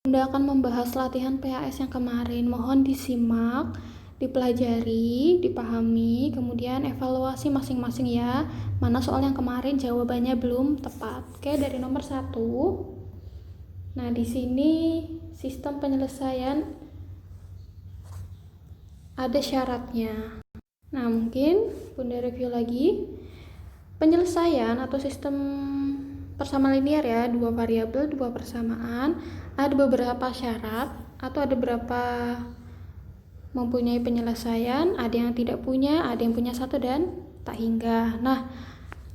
Bunda akan membahas latihan PAS yang kemarin. Mohon disimak, dipelajari, dipahami, kemudian evaluasi masing-masing ya. Mana soal yang kemarin jawabannya belum tepat. Oke, dari nomor 1. Nah, di sini sistem penyelesaian ada syaratnya. Nah, mungkin Bunda review lagi. Penyelesaian atau sistem persamaan linear ya, dua variabel, dua persamaan, ada beberapa syarat atau ada beberapa mempunyai penyelesaian, ada yang tidak punya, ada yang punya satu dan tak hingga. Nah,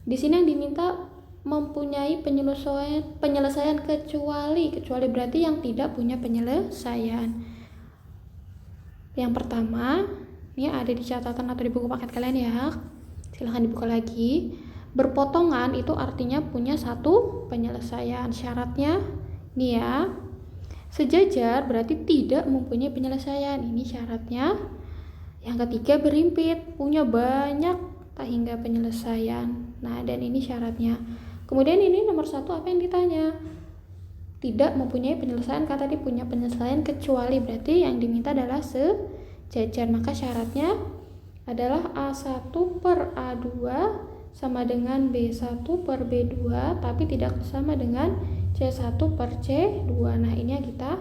di sini yang diminta mempunyai penyelesaian kecuali berarti yang tidak punya penyelesaian. Yang pertama, ini ada di catatan atau di buku paket kalian ya. Silahkan dibuka lagi. Berpotongan itu artinya punya satu penyelesaian. Syaratnya nih ya, sejajar berarti tidak mempunyai penyelesaian. Ini syaratnya. Yang ketiga, berimpit, punya banyak tak hingga penyelesaian. Nah, dan ini syaratnya. Kemudian ini nomor 1, apa yang ditanya? Tidak mempunyai penyelesaian, kata dia punya penyelesaian kecuali, berarti yang diminta adalah sejajar. Maka syaratnya adalah A1 per A2 sama dengan B1 per B2, tapi tidak sama dengan C1 per C2. Nah, ini yang kita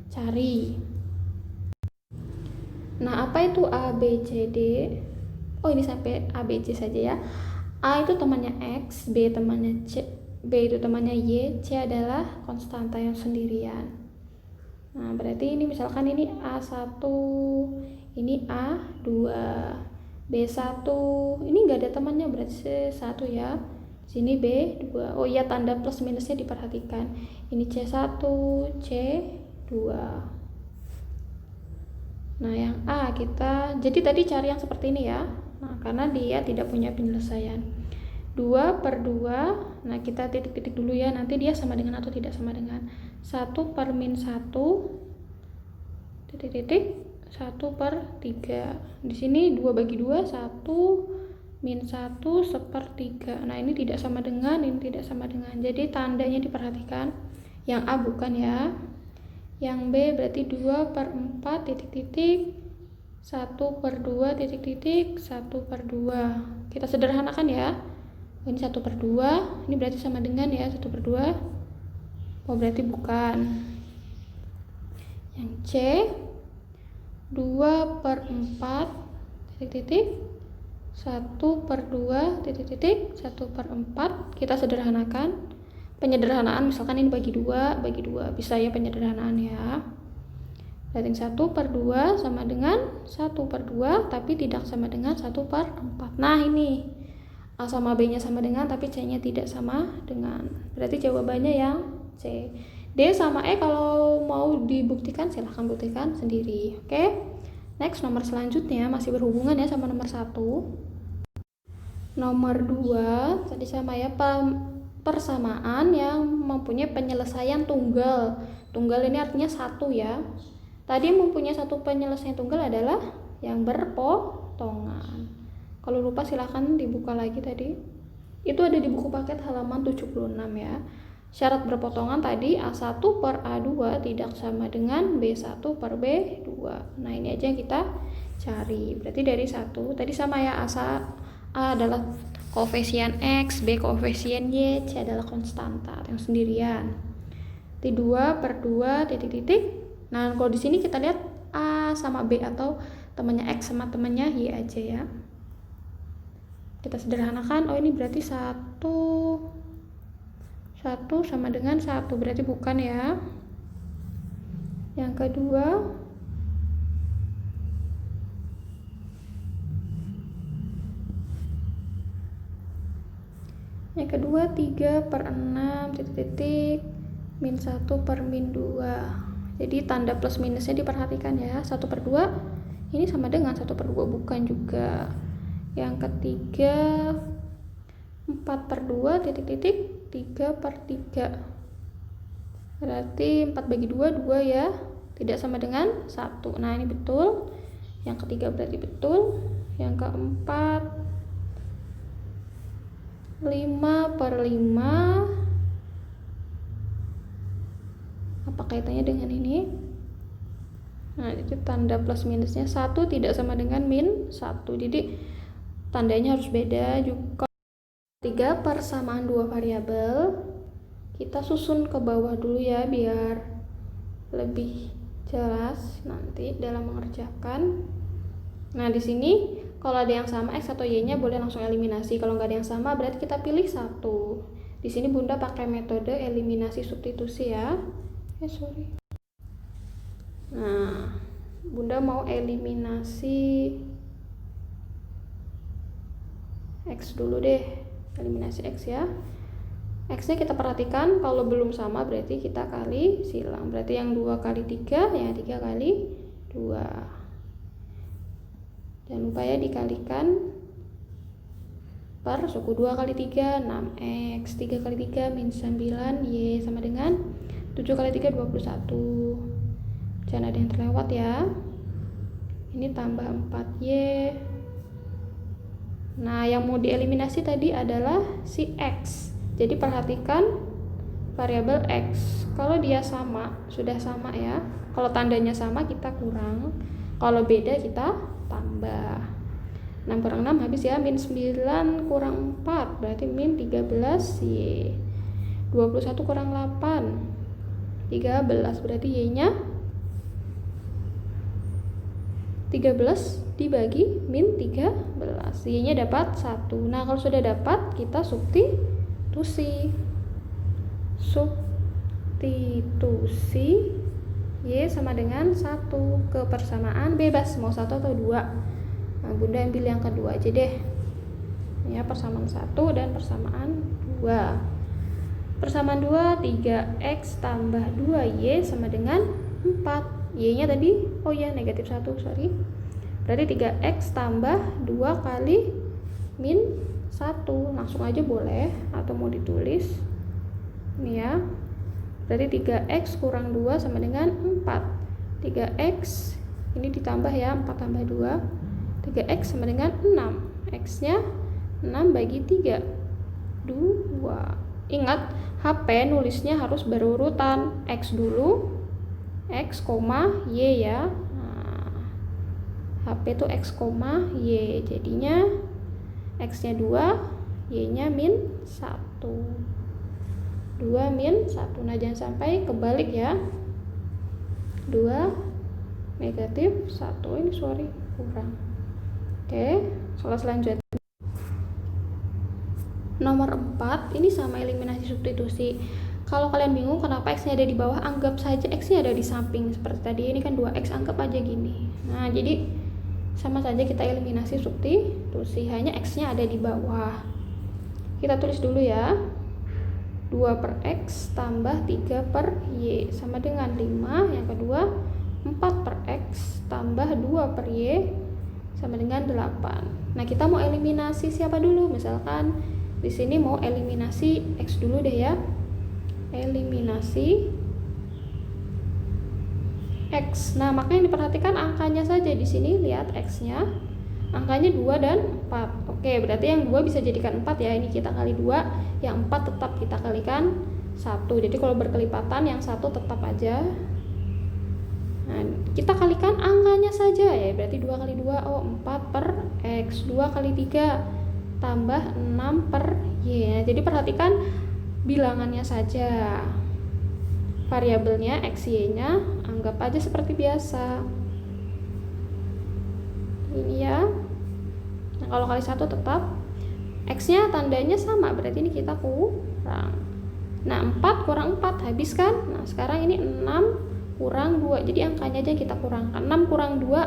cari. Nah, apa itu A, B, C, D? Oh, ini sampai A, B, C saja ya. A itu temannya X, B temannya C, B itu temannya Y, C adalah konstanta yang sendirian. Nah, berarti ini misalkan ini A1, ini A2, B1, ini nggak ada temannya, berarti C1 ya. Sini B2. Oh iya, tanda plus minusnya diperhatikan. Ini C1, C2. Nah, yang A kita, jadi tadi cari yang seperti ini ya. Nah, karena dia tidak punya penyelesaian. 2 per 2, nah kita titik-titik dulu ya, nanti dia sama dengan atau tidak sama dengan. 1 per min 1, titik-titik, 1 per 3. Di sini 2 bagi 2, 1 min 1 sepertiga. Nah, ini tidak sama dengan, ini tidak sama dengan. Jadi tandanya diperhatikan. Yang A bukan ya. Yang B berarti 2 per 4, titik-titik, 1 per 2, titik-titik, 1 per 2. Kita sederhanakan ya. Ini 1 per 2, ini berarti sama dengan ya, 1 per 2. Oh, berarti bukan. Yang C, 2 per 4, titik-titik, 1 per 2, titik-titik, 1 per 4. Kita sederhanakan. Penyederhanaan misalkan ini bagi 2, bisa ya penyederhanaan ya. Berarti 1 per 2 sama dengan 1 per 2, tapi tidak sama dengan 1 per 4. Nah, ini A sama B nya sama dengan, tapi C nya tidak sama dengan. Berarti jawabannya yang C. D sama E kalau mau dibuktikan silahkan buktikan sendiri. Oke. Next, nomor selanjutnya masih berhubungan ya sama nomor 1. Nomor 2 tadi sama ya, persamaan yang mempunyai penyelesaian tunggal. Tunggal ini artinya 1 ya. Tadi mempunyai satu penyelesaian tunggal adalah yang berpotongan. Kalau lupa silahkan dibuka lagi tadi. Itu ada di buku paket halaman 76 ya. Syarat berpotongan tadi A1 per A2 tidak sama dengan B1 per B2. Nah, ini aja yang kita cari. Berarti dari 1 tadi sama ya, A adalah koefisien X, B koefisien Y, C adalah konstanta yang sendirian. T 2 per 2 titik-titik. Nah, kalau di sini kita lihat A sama B atau temannya X sama temannya Y aja ya. Kita sederhanakan, oh ini berarti 1 sama dengan 1, berarti bukan ya. Yang kedua, yang kedua 3 per 6 titik-titik min 1 per min 2. Jadi tanda plus minusnya diperhatikan ya. 1 per 2 ini sama dengan 1 per 2, bukan juga. Yang ketiga 4 per 2 titik-titik 3 per 3. Berarti 4 bagi 2 ya, tidak sama dengan 1. Nah, ini betul. Yang ketiga berarti betul. Yang keempat 5 per 5. Apakah apa kaitannya dengan ini? Nah, jadi tanda plus minusnya 1 tidak sama dengan min 1. Jadi tandanya harus beda. Juga 3 persamaan dua variabel, kita susun ke bawah dulu ya biar lebih jelas nanti dalam mengerjakan. Nah, di sini kalau ada yang sama x atau y-nya boleh langsung eliminasi. Kalau nggak ada yang sama berarti kita pilih 1. Di sini Bunda pakai metode eliminasi substitusi ya. Nah, Bunda mau eliminasi X dulu deh, eliminasi X ya. X nya kita perhatikan, kalau belum sama berarti kita kali silang, berarti yang 2 kali 3, yang 3 kali 2. Jangan lupa ya dikalikan per suku 2 kali 3, 6x, 3 kali 3 min 9, y sama dengan 7 kali 3, 21. Jangan ada yang terlewat ya. Ini tambah 4y. Nah, yang mau dieliminasi tadi adalah si x. Jadi perhatikan variabel x. Kalau dia sama, sudah sama ya. Kalau tandanya sama kita kurang. Kalau beda kita tambah. 6 kurang 6 habis ya, min 9 kurang 4 berarti min 13y. 21 kurang 8 13 berarti y-nya 13 dibagi min 13, y-nya dapat 1. Nah, kalau sudah dapat kita substitusi y sama dengan 1 ke persamaan bebas mau 1 atau 2. Nah, Bunda ambil yang kedua aja deh ya, persamaan 1 dan persamaan 2. Persamaan 2, 3x tambah 2y sama dengan 4. Y-nya tadi, oh ya negatif 1, sorry. Berarti 3x tambah 2 kali min 1. Langsung aja boleh, atau mau ditulis. Ini ya. Berarti 3x kurang 2 sama dengan 4. 3x, ini ditambah ya, 4 tambah 2. 3x sama dengan 6. X-nya 6 bagi 3. 2. Ingat, HP nulisnya harus berurutan. X dulu, X, Y ya. Nah, HP itu X, Y. Jadinya X nya 2, Y nya min 1. 2 min 1. Nah, jangan sampai kebalik ya. 2 negatif 1. Ini sorry, kurang. Oke, soal selanjutnya. Nomor 4, ini sama eliminasi substitusi. Kalau kalian bingung kenapa x-nya ada di bawah, anggap saja x-nya ada di samping. Seperti tadi, ini kan 2x, anggap aja gini. Nah, jadi sama saja kita eliminasi substitusi, hanya x-nya ada di bawah. Kita tulis dulu ya. 2 per x tambah 3 per y sama dengan 5. Yang kedua, 4 per x tambah 2 per y sama dengan 8. Nah, kita mau eliminasi siapa dulu? Misalkan di sini mau eliminasi x dulu deh ya. Eliminasi x. Nah, makanya diperhatikan angkanya saja di sini, lihat x-nya. Angkanya 2 dan 4. Oke, berarti yang 2 bisa jadikan 4 ya. Ini kita kali 2, yang 4 tetap kita kalikan 1. Jadi kalau berkelipatan yang 1 tetap aja. Nah, kita kalikan angkanya saja ya. Berarti 2 kali 2, oh 4 per x. 2 kali 3 tambah 6 per y. Nah, jadi perhatikan bilangannya saja. Variabelnya x, y-nya anggap aja seperti biasa. Ini ya. Nah, kalau kali 1 tetap x-nya tandanya sama, berarti ini kita kurang. Nah, 4 kurang 4 habis kan? Nah, sekarang ini 6 kurang 2. Jadi angkanya aja kita kurangkan. 6 kurang 2,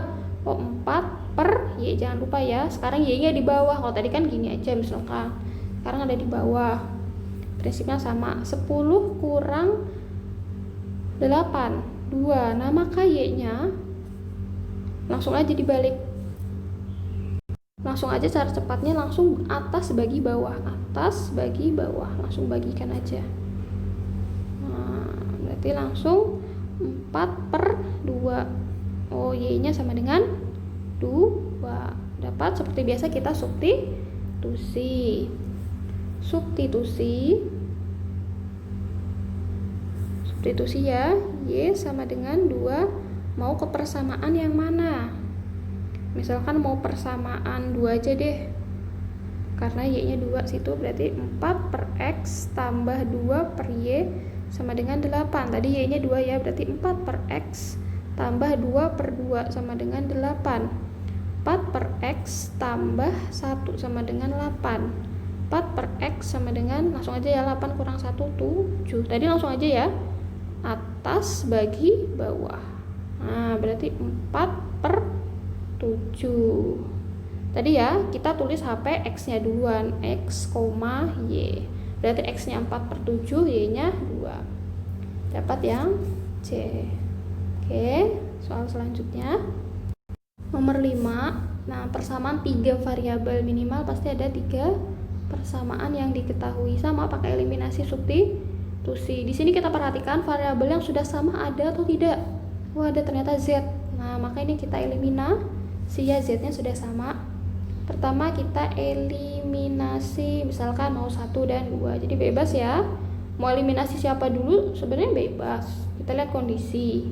oh 4 per y. Jangan lupa ya, sekarang y-nya di bawah. Kalau tadi kan gini aja misalkan. Sekarang ada di bawah. Prinsipnya sama. 10 kurang 8, 2. Nah, maka y-nya langsung aja dibalik. Langsung aja cara cepatnya, langsung atas bagi bawah. Atas bagi bawah. Langsung bagikan aja. Nah, berarti langsung 4 per 2. Oh, y-nya sama dengan 2. Dapat seperti biasa kita substitusi. substitusi ya. Y sama dengan 2, mau ke persamaan yang mana? Misalkan mau persamaan 2 aja deh, karena Y nya 2 situ, berarti 4 per X tambah 2 per Y sama dengan 8. Tadi Y nya 2 ya, berarti 4 per X tambah 2 per 2 sama dengan 8. 4 per X tambah 1 sama dengan 8. 4 per X sama dengan, langsung aja ya, 8 kurang 1, 7. Tadi langsung aja ya, atas bagi bawah. Nah, berarti 4 per 7. Tadi ya, kita tulis HP X-nya duluan, X, Y. Berarti X-nya 4 per 7, Y-nya 2. Dapat yang C. Oke, soal selanjutnya. Nomor 5. Nah, persamaan 3 variabel minimal pasti ada 3 persamaan yang diketahui, sama pakai eliminasi substitusi. Di sini kita perhatikan variabel yang sudah sama ada atau tidak. Wah, ada ternyata Z. Nah, maka ini kita eliminasi ya, Z-nya sudah sama. Pertama kita eliminasi, misalkan mau 1 dan 2. Jadi bebas ya. Mau eliminasi siapa dulu sebenarnya bebas. Kita lihat kondisi.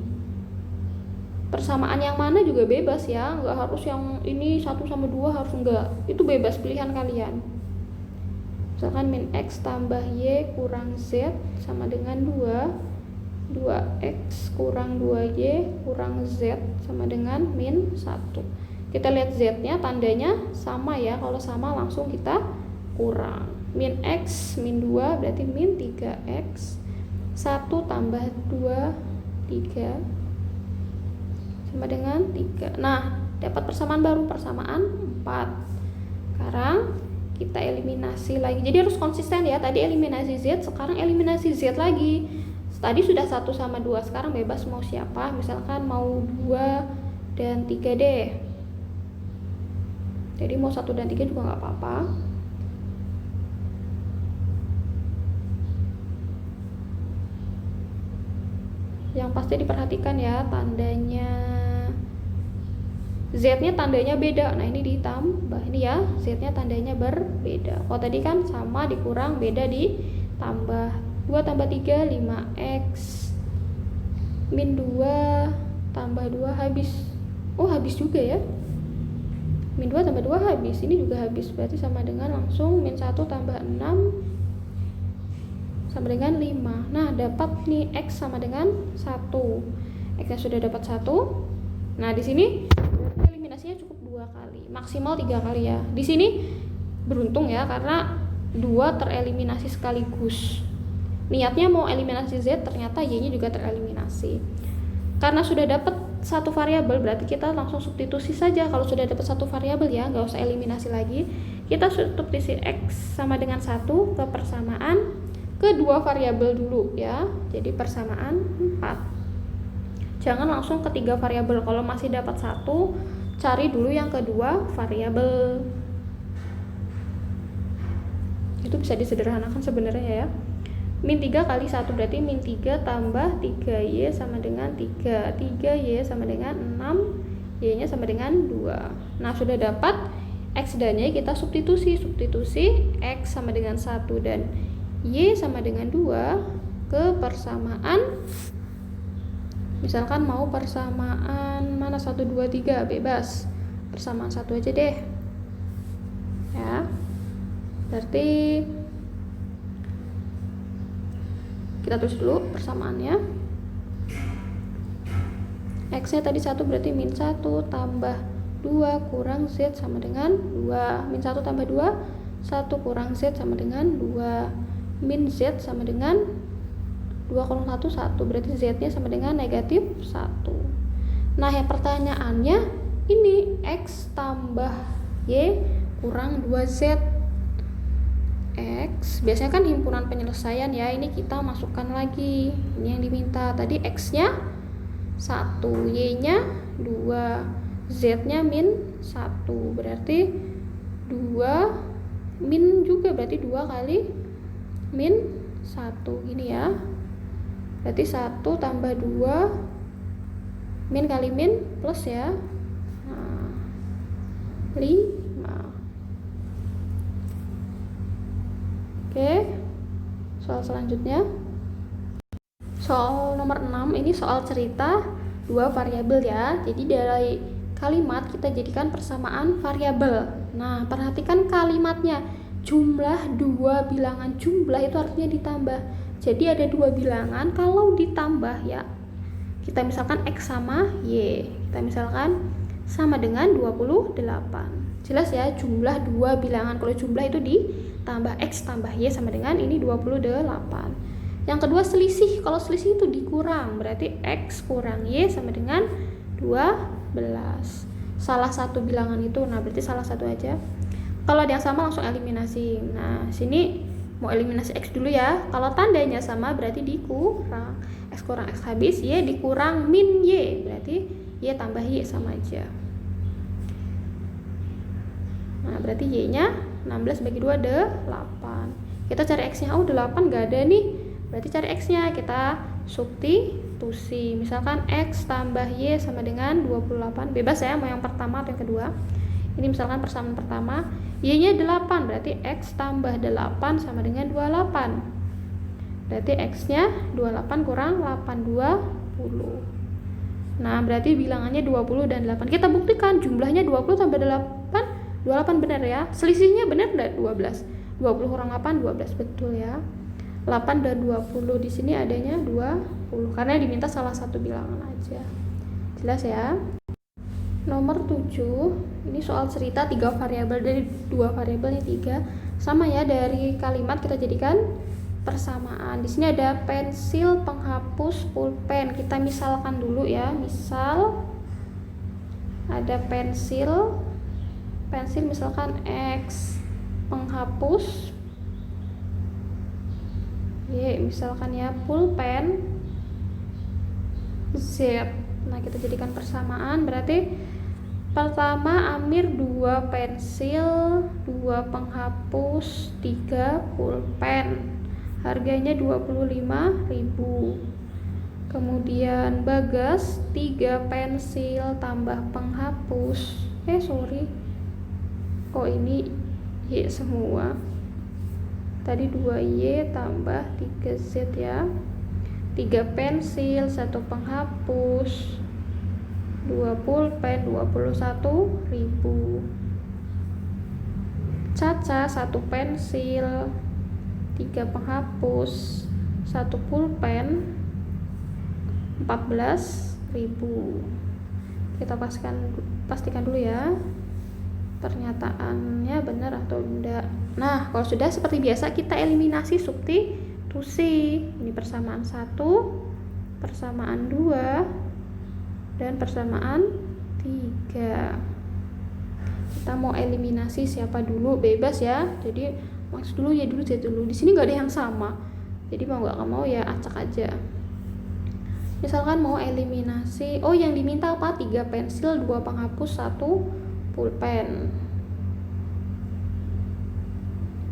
Persamaan yang mana juga bebas ya, nggak harus yang ini 1 sama 2 harus, enggak. Itu bebas, pilihan kalian. Misalkan min X tambah Y kurang Z sama dengan 2. 2X kurang 2Y kurang Z sama dengan min 1. Kita lihat Z-nya tandanya sama ya, kalau sama langsung kita kurang. Min X min 2 berarti min 3X. 1 tambah 2, 3 sama dengan 3. Nah, dapat persamaan baru, persamaan 4. Sekarang kita eliminasi lagi. Jadi harus konsisten ya. Tadi eliminasi Z, sekarang eliminasi Z lagi. Tadi sudah 1 sama 2, sekarang bebas mau siapa. Misalkan mau 2 dan 3 deh. Jadi mau 1 dan 3 juga nggak apa-apa. Yang pasti diperhatikan ya, tandanya Z-nya tandanya beda. Nah, ini ditambah. Ini ya, Z-nya tandanya berbeda. Kalau tadi kan sama dikurang, beda ditambah. 2 tambah 3, 5X. Min 2 tambah 2 habis. Oh, habis juga ya. Min 2 tambah 2 habis. Ini juga habis. Berarti sama dengan langsung min 1 tambah 6 sama dengan 5. Nah, dapat nih X sama dengan 1. X-nya sudah dapat 1. Nah, di sini eliminasinya cukup 2 kali, maksimal 3 kali ya. Di sini beruntung ya, karena 2 tereliminasi sekaligus. Niatnya mau eliminasi Z, ternyata Y-nya juga tereliminasi. Karena sudah dapat 1 variabel, berarti kita langsung substitusi saja. Kalau sudah dapat 1 variabel ya, nggak usah eliminasi lagi. Kita substitusi X sama dengan 1 ke persamaan kedua variabel dulu ya. Jadi persamaan 4. Jangan langsung ke 3 variabel. Kalau masih dapat 1, cari dulu yang kedua variabel. Itu bisa disederhanakan sebenarnya ya. Min 3 kali 1 berarti min 3 tambah 3Y sama dengan 3. 3Y sama dengan 6, Y-nya sama dengan 2. Nah, sudah dapat X dan Y, kita substitusi. Substitusi X sama dengan 1 dan Y sama dengan 2 ke persamaan. Misalkan mau persamaan mana, 1, 2, 3, bebas. Persamaan 1 aja deh ya. Berarti kita tulis dulu persamaannya. X-nya tadi 1 berarti min 1 tambah 2 kurang Z sama dengan 2. Min 1 tambah 2, 1 kurang Z sama dengan 2. Min Z sama dengan 2 kurang 1, 1. Berarti Z-nya sama dengan negatif 1. Nah, yang pertanyaannya ini X tambah Y kurang 2Z. X, biasanya kan himpunan penyelesaian ya. Ini kita masukkan lagi. Ini yang diminta. Tadi X-nya 1, Y-nya 2, Z-nya min 1. Berarti 2 min juga, berarti 2 kali min 1 gini ya. Berarti 1 tambah 2 min kali min plus ya. Nah, 5. Oke, soal selanjutnya. Soal nomor 6 ini soal cerita dua variabel ya. Jadi dari kalimat kita jadikan persamaan variabel. Nah, perhatikan kalimatnya. Jumlah dua bilangan, jumlah itu artinya ditambah. Jadi ada dua bilangan, kalau ditambah ya, kita misalkan X sama Y, kita misalkan sama dengan 28. Jelas ya, jumlah dua bilangan. Kalau jumlah itu ditambah X tambah Y sama dengan ini 28. Yang kedua selisih. Kalau selisih itu dikurang, berarti X kurang Y sama dengan 12. Salah satu bilangan itu, nah berarti salah satu aja. Kalau ada yang sama langsung eliminasi. Nah, sini mau eliminasi X dulu ya. Kalau tandanya sama berarti dikurang. X kurang X habis, Y dikurang min Y. Berarti Y tambah Y sama aja. Nah, berarti Y-nya 16 bagi 2, 8. Kita cari X-nya, 8 gak ada nih. Berarti cari X-nya, kita substitusi. Misalkan X tambah Y sama dengan 28. Bebas ya, mau yang pertama atau yang kedua. Ini misalkan persamaan pertama, Y-nya 8, berarti X tambah 8 sama dengan 28. Berarti X-nya 28 kurang 8, 20. Nah, berarti bilangannya 20 dan 8. Kita buktikan jumlahnya 20 tambah 8, 28 benar ya. Selisihnya benar enggak? 12. 20 kurang 8, 12, betul ya. 8 dan 20 di sini adanya 20 karena diminta salah satu bilangan aja. Jelas ya? Nomor 7, ini soal cerita 3 variabel, dari 2 variabel ini 3. Sama ya, dari kalimat kita jadikan persamaan. Di sini ada pensil, penghapus, pulpen. Kita misalkan dulu ya. Misal ada pensil misalkan X, penghapus Y, misalkan ya, pulpen Z. Nah, kita jadikan persamaan, berarti pertama Amir 2 pensil, 2 penghapus, 3 pulpen. Harganya 25.000. Kemudian Bagas 3 pensil tambah penghapus. Kok ini Y semua? Tadi 2Y tambah 3Z ya. 3 pensil, 1 penghapus, 2 pulpen, 21.000. Caca 1 pensil, 3 penghapus, 1 pulpen, 14.000. Kita pastikan dulu ya pernyataannya benar atau enggak. Nah, kalau sudah seperti biasa kita eliminasi substitusi. Ini persamaan 1, persamaan 2, dan persamaan 3. Kita mau eliminasi siapa dulu, bebas ya. Jadi Max dulu, ya dulu, Z dulu. Di sini nggak ada yang sama. Jadi mau nggak mau ya acak aja. Misalkan mau eliminasi, yang diminta apa? 3 pensil, 2 penghapus, 1 pulpen.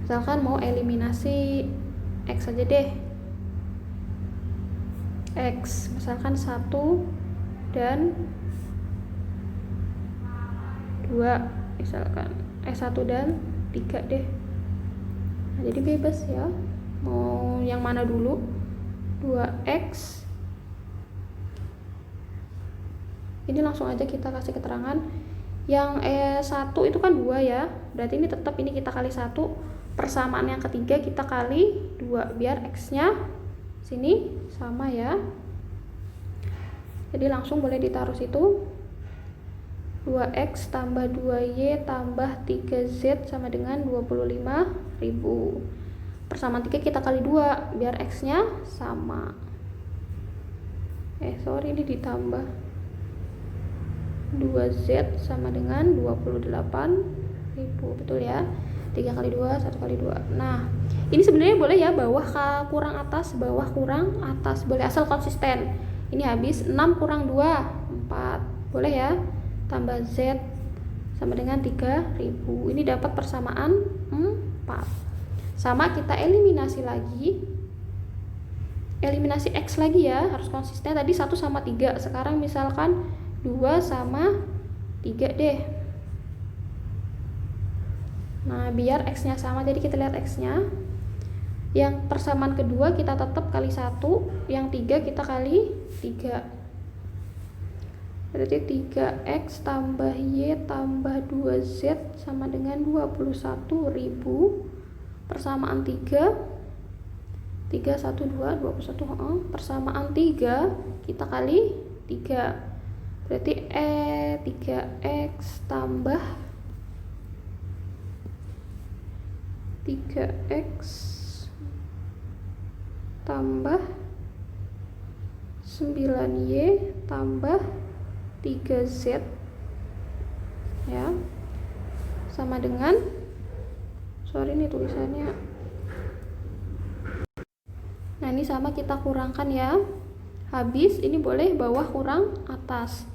Misalkan mau eliminasi X aja deh. X, misalkan 1 dan 2, misalkan 1 dan 3 deh. Nah, jadi bebas ya. Mau yang mana dulu? 2X. Ini langsung aja kita kasih keterangan. Yang 1 itu kan 2 ya. Berarti ini tetap ini kita kali 1. Persamaan yang ketiga kita kali 2 biar X-nya sini sama ya. Jadi langsung boleh ditaruh situ. 2X tambah 2Y tambah 3Z sama dengan 25.000. Persamaan 3 kita kali 2 biar X-nya sama. Ini ditambah 2Z sama dengan 28.000, betul ya. 3 kali 2, 1 kali 2. Nah, ini sebenarnya boleh ya, bawah kurang atas, bawah kurang atas, boleh asal konsisten. Ini habis 6 kurang 2, 4, boleh ya. Tambah Z sama dengan 3.000. Ini dapat persamaan 4. Sama kita eliminasi lagi. Eliminasi X lagi ya, harus konsisten. Tadi 1 sama 3, sekarang misalkan 2 sama 3 deh. Nah, biar X-nya sama, jadi kita lihat X-nya. Yang persamaan kedua kita tetap kali 1, yang 3 kita kali 3. Berarti 3x tambah y tambah 2z sama dengan 21.000. Persamaan 3, 3, 1, 2, 21, persamaan 3 kita kali 3. Berarti 3x tambah 3x tambah 9y tambah 3z ya, sama dengan, sorry nih tulisannya, nah ini sama kita kurangkan ya, habis ini boleh bawah kurang atas.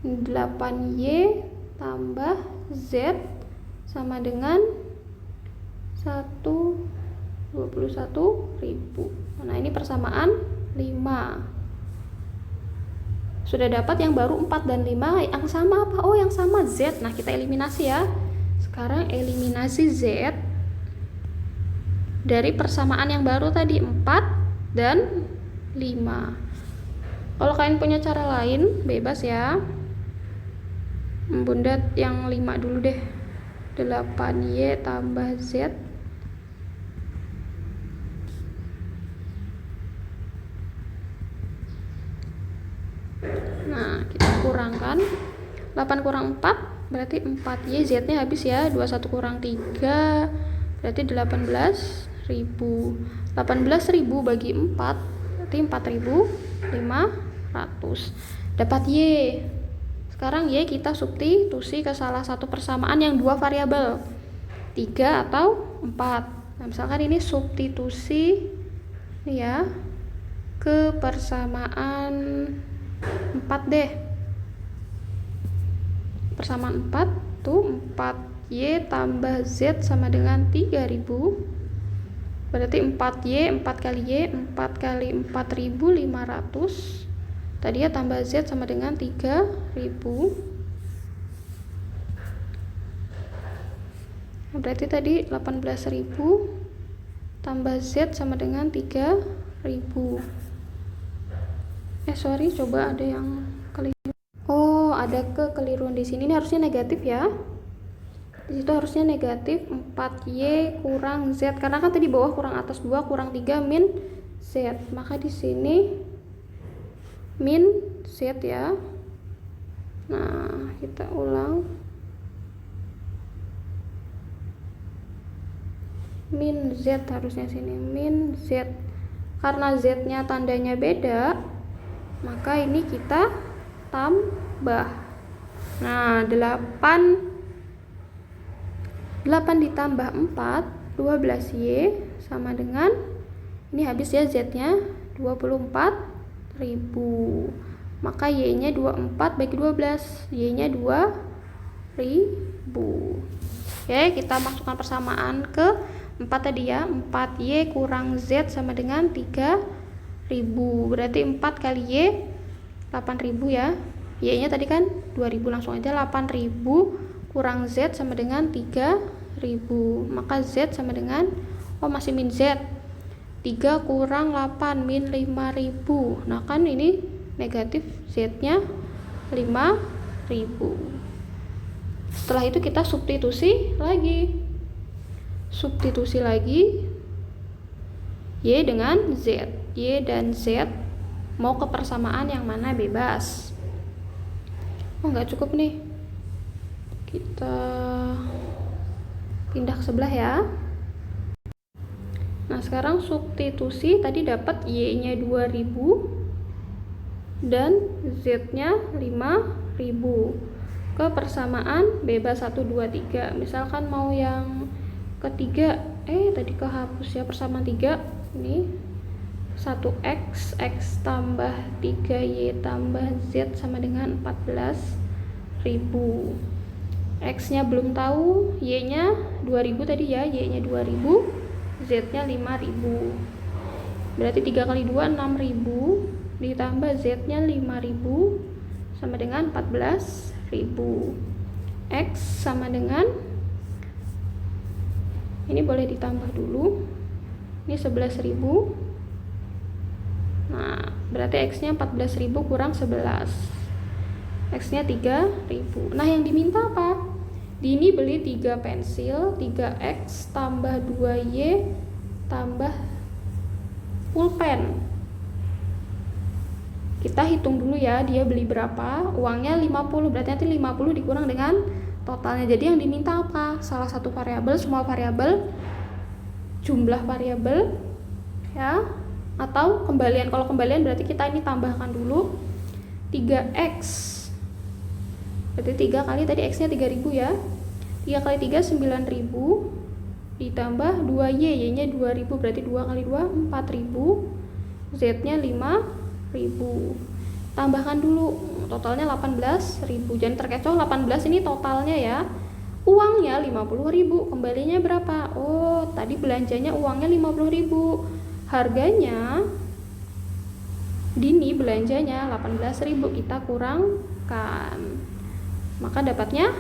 8y tambah z sama dengan 21.000. Nah ini persamaan 5. Sudah dapat yang baru 4 dan 5. Yang sama apa? Oh yang sama z. Nah kita eliminasi ya. Sekarang eliminasi z dari persamaan yang baru tadi 4 dan 5. Kalau kalian punya cara lain bebas ya. Bunda yang 5 dulu deh. 8y tambah z nah kita kurangkan, 8 kurang 4 berarti 4y, z nya habis ya, 21 kurang 3 berarti 18.000. 18.000 bagi 4 berarti 4.500. Dapat y. Sekarang y kita substitusi ke salah satu persamaan yang 2 variabel, 3 atau 4. Nah misalkan ini substitusi ini ya ke persamaan 4 deh. Persamaan 4 tuh 4y tambah z sama dengan 3.000. Berarti 4y, 4 kali y, 4 kali 4.500. Tadi ya tambah z sama dengan 3.000. Nah, berarti tadi 18.000 tambah z sama dengan 3.000. Sorry, coba ada yang keliru. Oh, ada kekeliruan di sini. Ini harusnya negatif ya. Di situ harusnya negatif 4y kurang z, karena kan tadi bawah kurang atas 2 kurang 3 min z. Maka di sini min z ya. Nah, kita ulang. Min z harusnya sini, min z. Karena z-nya tandanya beda, maka ini kita tambah. Nah, 8 ditambah 4, 12y sama dengan, ini habis ya z-nya 24.000. Maka y-nya 24 bagi 12, y-nya 2.000. Oke, kita masukkan persamaan ke 4 tadi ya. 4y kurang z sama dengan 3.000. Berarti 4 kali y 8.000 ya. Y-nya tadi kan 2.000, langsung aja 8.000 kurang z sama dengan 3.000. Maka z sama dengan, masih min z. 3 kurang 8 min 5.000. Nah kan ini negatif, z-nya 5.000. Setelah itu kita substitusi lagi. Y dengan z. Y dan z mau ke persamaan yang mana bebas. Nggak cukup nih. Kita pindah ke sebelah ya. Nah sekarang substitusi, tadi dapat y-nya 2.000 dan z-nya 5.000 ke persamaan bebas 1, 2, 3. Misalkan mau yang ketiga, tadi kehapus ya, persamaan 3 ini 1x, x tambah 3y tambah z sama dengan 14.000. X-nya belum tahu, Y-nya 2000 tadi ya, Y-nya 2000, Z-nya 5000. Berarti 3 kali 2 6000 ditambah Z-nya 5000 sama dengan 14.000. X sama dengan, ini boleh ditambah dulu. Ini 11.000. Nah, berarti X-nya 14.000 kurang 11. X-nya 3.000. Nah, yang diminta apa? Dini beli 3 pensil, 3X tambah 2Y tambah pulpen. Kita hitung dulu ya, dia beli berapa, uangnya 50, berarti nanti 50 dikurang dengan totalnya. Jadi yang diminta apa? Salah satu variabel, semua variabel, jumlah variabel ya, atau kembalian. Kalau kembalian berarti kita ini tambahkan dulu 3X, berarti 3 kali tadi X nya 3.000 ya, 3 kali 3 9.000 ditambah 2Y, Y nya 2.000, berarti 2 kali 2 4.000, Z nya 5.000. Tambahkan dulu totalnya 18.000. Jangan terkecoh, 18 ini totalnya ya. Uangnya 50.000, kembalinya berapa? Oh, tadi belanjanya uangnya 50.000. Harganya Dini belanjanya 18.000, kita kurangkan. Maka dapatnya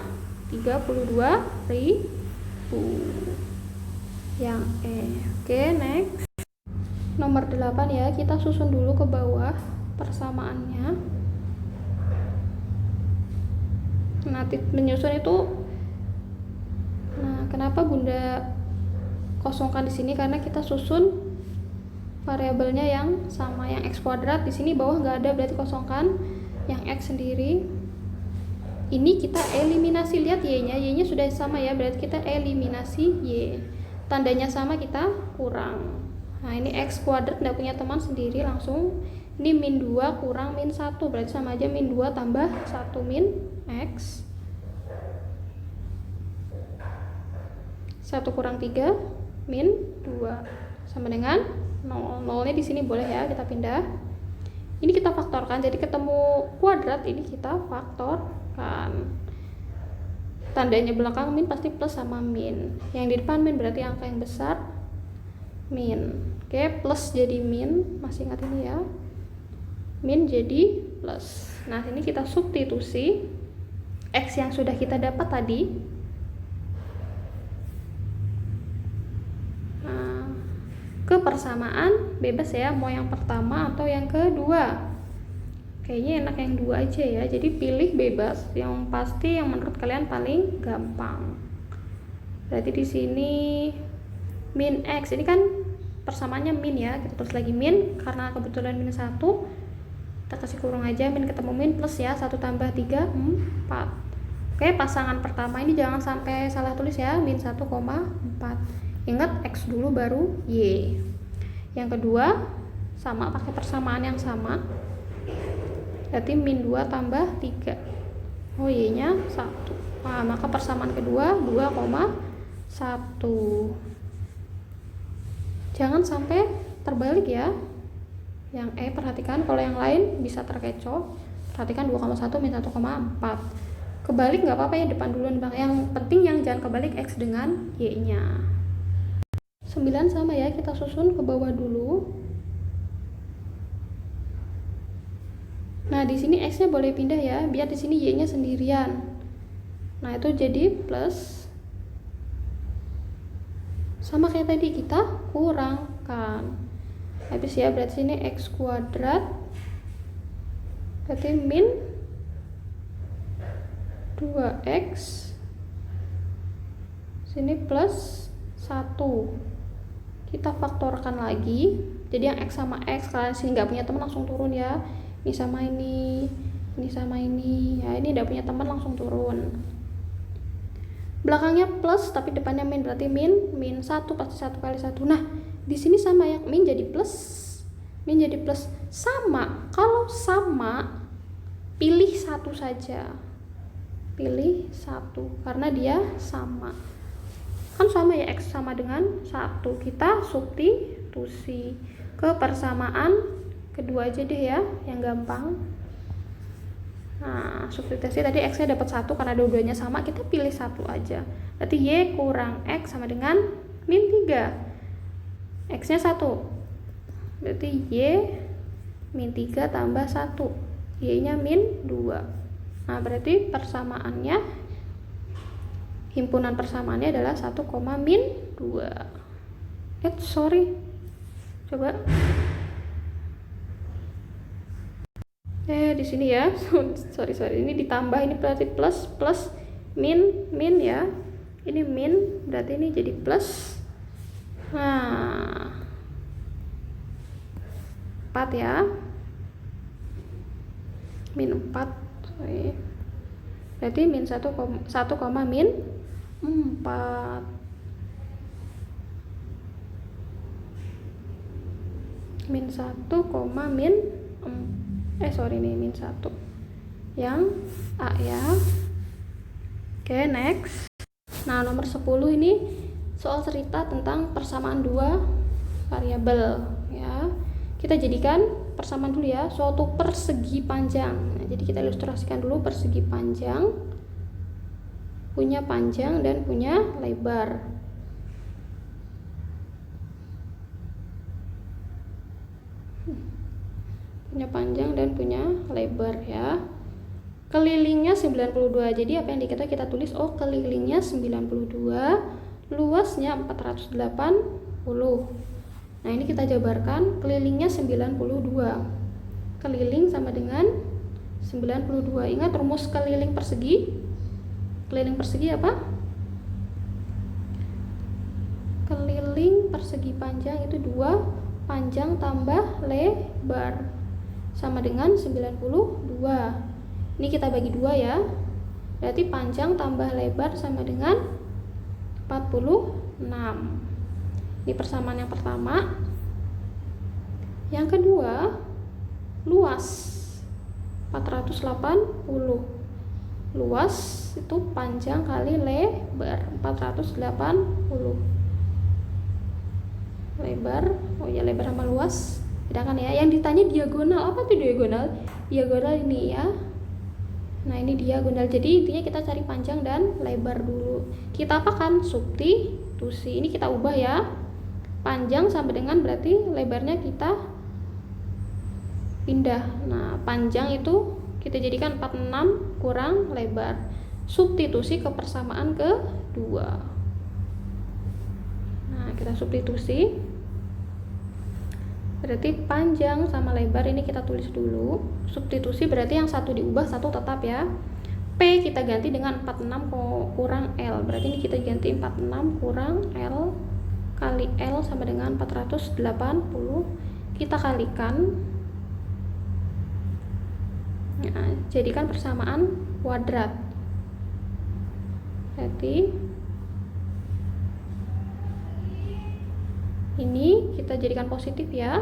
32.000. Yang E. Oke, next. Nomor 8 ya, kita susun dulu ke bawah persamaannya. Nah, menyusun itu, nah kenapa Bunda kosongkan di sini? Karena kita susun variabelnya yang sama, yang X kuadrat. Di sini bawah nggak ada, berarti kosongkan yang X sendiri. Ini kita eliminasi, lihat Y-nya, Y-nya sudah sama ya, berarti kita eliminasi Y. Tandanya sama, kita kurang. Nah, ini X kuadrat tidak punya teman sendiri, langsung ini min 2 kurang min 1, berarti sama aja min 2 tambah 1 min X. 1 kurang 3 min 2 sama dengan 0. 0-nya di sini boleh ya, kita pindah. Ini kita faktorkan, jadi ketemu kuadrat, ini kita faktorkan. Tandanya belakang min pasti plus sama min. Yang di depan min berarti angka yang besar min. Oke, plus jadi min, masih ingat ini ya. Min jadi plus. Nah, ini kita substitusi X yang sudah kita dapat tadi. Nah, ke persamaan bebas ya, mau yang pertama atau yang kedua. Kayaknya enak yang 2 aja ya. Jadi pilih bebas, yang pasti yang menurut kalian paling gampang. Berarti di sini min X, ini kan persamaannya min ya, kita tulis lagi min karena kebetulan min 1, kita kasih kurung aja, min ketemu min plus ya, 1 tambah 3 4. Oke, pasangan pertama ini jangan sampai salah tulis ya, min 1,4. Ingat X dulu baru Y. Yang kedua sama, pakai persamaan yang sama, berarti min 2 tambah 3. Oh, Y nya 1. Nah, maka persamaan kedua 2,1. Jangan sampai terbalik ya. Yang E perhatikan, kalau yang lain bisa terkecoh. Perhatikan 2,1 min 1,4. Kebalik nggak apa-apa ya, depan duluan belakang. Yang penting yang jangan kebalik X dengan Y-nya. 9 sama ya, kita susun ke bawah dulu. Nah, di sini X-nya boleh pindah ya, biar di sini Y-nya sendirian. Nah, itu jadi plus. Sama kayak tadi, kita kurangkan. Habis ya, berarti sini X kuadrat berarti min 2X, sini plus 1. Kita faktorkan lagi, jadi yang X sama X, kalian sini nggak punya teman langsung turun ya. Ini sama ini sama ini ya, ini nggak punya teman langsung turun. Belakangnya plus tapi depannya min, berarti min 1, pasti 1 kali 1. Nah, di sini sama ya, min jadi plus sama. Kalau sama, pilih 1 saja, pilih 1 karena dia sama, kan sama ya, X sama dengan 1. Kita substitusi ke persamaan kedua aja deh ya, yang gampang. Nah, substitusi tadi X nya dapat 1 karena dua-duanya sama, kita pilih 1 aja. Berarti Y kurang X sama dengan min 3. X nya 1, berarti Y min 3 tambah 1, Y nya min 2. Nah, berarti persamaannya, himpunan persamaannya adalah 1, min 2. Sorry, Coba. Di sini ya. sorry ini ditambah, ini berarti plus min ya. Ini min berarti ini jadi plus. Nah, 4 ya. Min 4. Berarti min 1, min 4. Min 1, min min 1 yang A ya. Oke, next. Nah, nomor 10 ini soal cerita tentang persamaan dua variabel ya. Kita jadikan persamaan dulu ya, suatu persegi panjang. Nah, jadi kita ilustrasikan dulu persegi panjang, punya panjang dan punya lebar. Punya panjang dan punya lebar ya. Kelilingnya 92. Jadi apa yang kita tulis, kelilingnya 92, luasnya 480. Nah, ini kita jabarkan, kelilingnya 92. Keliling sama dengan 92. Ingat rumus keliling persegi? Keliling persegi apa? Keliling persegi panjang itu 2 panjang tambah lebar sama dengan 92. Ini kita bagi 2 ya. Berarti panjang tambah lebar sama dengan 46. Ini persamaan yang pertama. Yang kedua, luas 480. Luas itu panjang kali lebar, 480. Lebar, lebar sama luas beda kan ya. Yang ditanya diagonal, apa tuh diagonal? Diagonal ini ya. Nah, ini diagonal. Jadi intinya kita cari panjang dan lebar dulu. Kita apakan? Substitusi. Ini kita ubah ya. Panjang sama dengan berarti lebarnya kita pindah. Nah, panjang itu kita jadikan 46 kurang lebar. Substitusi ke persamaan kedua. Nah, kita substitusi. Berarti panjang sama lebar ini kita tulis dulu. Substitusi berarti yang satu diubah, satu tetap ya. P kita ganti dengan 46 kurang L. Berarti ini kita ganti 46 kurang L kali L sama dengan 480. Kita kalikan. Nah, jadikan persamaan kuadrat. Berarti ini kita jadikan positif ya.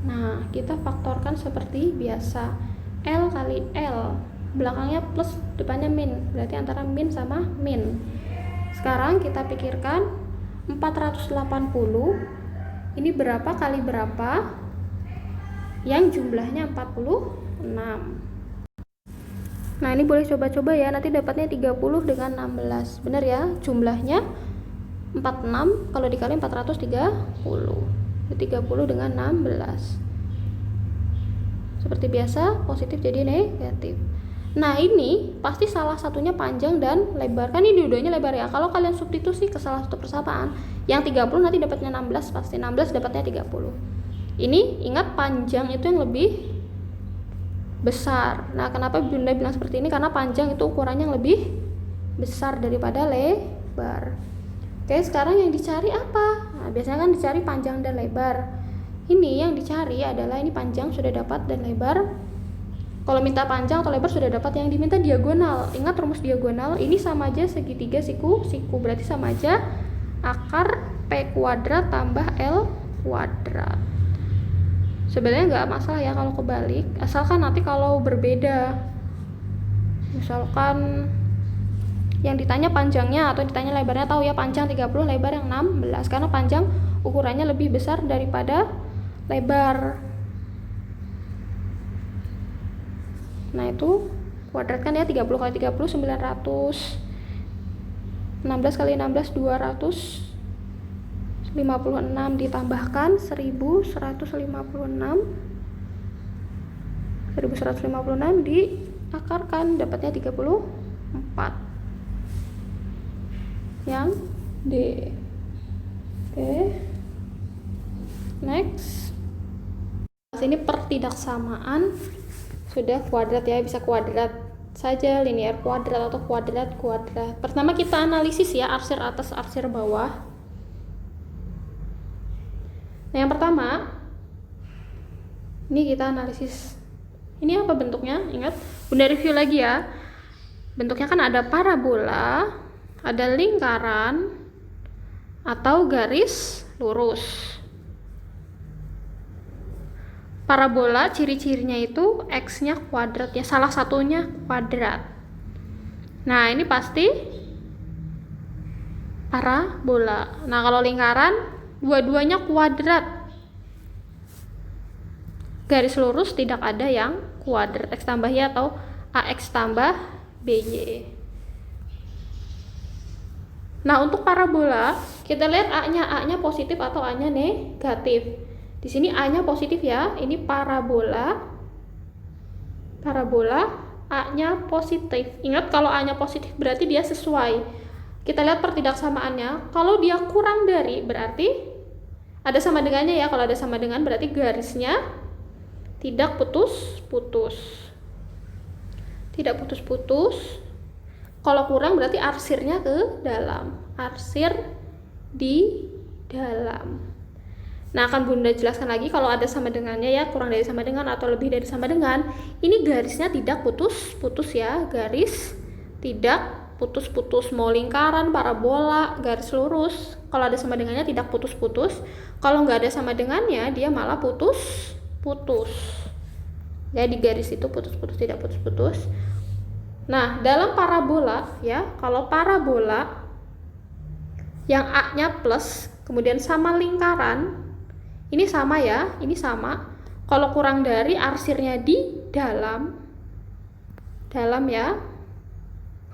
Nah, kita faktorkan seperti biasa. L kali L, belakangnya plus, depannya min. Berarti antara min sama min. Sekarang kita pikirkan 480 ini berapa kali berapa yang jumlahnya 46. Nah, ini boleh coba-coba ya, nanti dapatnya 30 dengan 16. Benar ya, jumlahnya 46 kalau dikali 430. 30 dengan 16. Seperti biasa, positif jadi negatif. Nah, ini pasti salah satunya panjang dan lebar. Kan ini dua-duanya lebar ya. Kalau kalian substitusi ke salah satu persamaan, yang 30 nanti dapatnya 16, pasti 16 dapatnya 30. Ini ingat panjang itu yang lebih besar. Nah, kenapa Bunda bilang seperti ini? Karena panjang itu ukurannya yang lebih besar daripada lebar. Oke, sekarang yang dicari apa? Nah, biasanya kan dicari panjang dan lebar. Ini yang dicari adalah ini panjang sudah dapat dan lebar. Kalau minta panjang atau lebar sudah dapat, yang diminta diagonal. Ingat rumus diagonal, ini sama aja segitiga siku, berarti sama aja akar P kuadrat tambah L kuadrat. Sebenarnya nggak masalah ya kalau kebalik, asalkan nanti kalau berbeda, misalkan yang ditanya panjangnya atau ditanya lebarnya, tahu ya panjang 30, lebar yang 16, karena panjang ukurannya lebih besar daripada lebar. Nah, itu kuadratkan ya, 30 kali 30 900, 16 kali 16 256, ditambahkan 1156 diakarkan, dapatnya 34 yang D. Oke. Next. Ini pertidaksamaan sudah kuadrat ya, bisa kuadrat saja, linear kuadrat atau kuadrat. Pertama kita analisis ya, arsir atas, arsir bawah. Nah, yang pertama ini kita analisis. Ini apa bentuknya? Ingat, Bunda review lagi ya. Bentuknya kan ada parabola, ada lingkaran, atau garis lurus. Parabola ciri-cirinya itu X-nya kuadrat ya, salah satunya kuadrat. Nah, ini pasti parabola. Nah, kalau lingkaran dua-duanya kuadrat. Garis lurus tidak ada yang kuadrat. X tambah Y atau AX tambah BY. Nah, untuk parabola kita lihat A-nya positif atau A-nya negatif. Di sini A-nya positif ya. Ini parabola. A-nya positif. Ingat, kalau A-nya positif berarti dia sesuai. Kita lihat pertidaksamaannya. Kalau dia kurang dari berarti ada sama dengannya ya. Kalau ada sama dengan berarti garisnya tidak putus-putus. Tidak putus-putus. Kalau kurang berarti arsirnya ke dalam. Arsir di dalam. Nah, akan Bunda jelaskan lagi kalau ada sama dengannya ya, kurang dari sama dengan atau lebih dari sama dengan. Ini garisnya tidak putus-putus ya, garis tidak putus-putus. Mau lingkaran, parabola, garis lurus, kalau ada sama dengannya tidak putus-putus. Kalau nggak ada sama dengannya, dia malah putus-putus. Jadi garis itu putus-putus, tidak putus-putus. Nah, dalam parabola ya, kalau parabola yang A-nya plus, kemudian sama lingkaran, ini sama ya, ini sama. Kalau kurang dari arsirnya di dalam ya.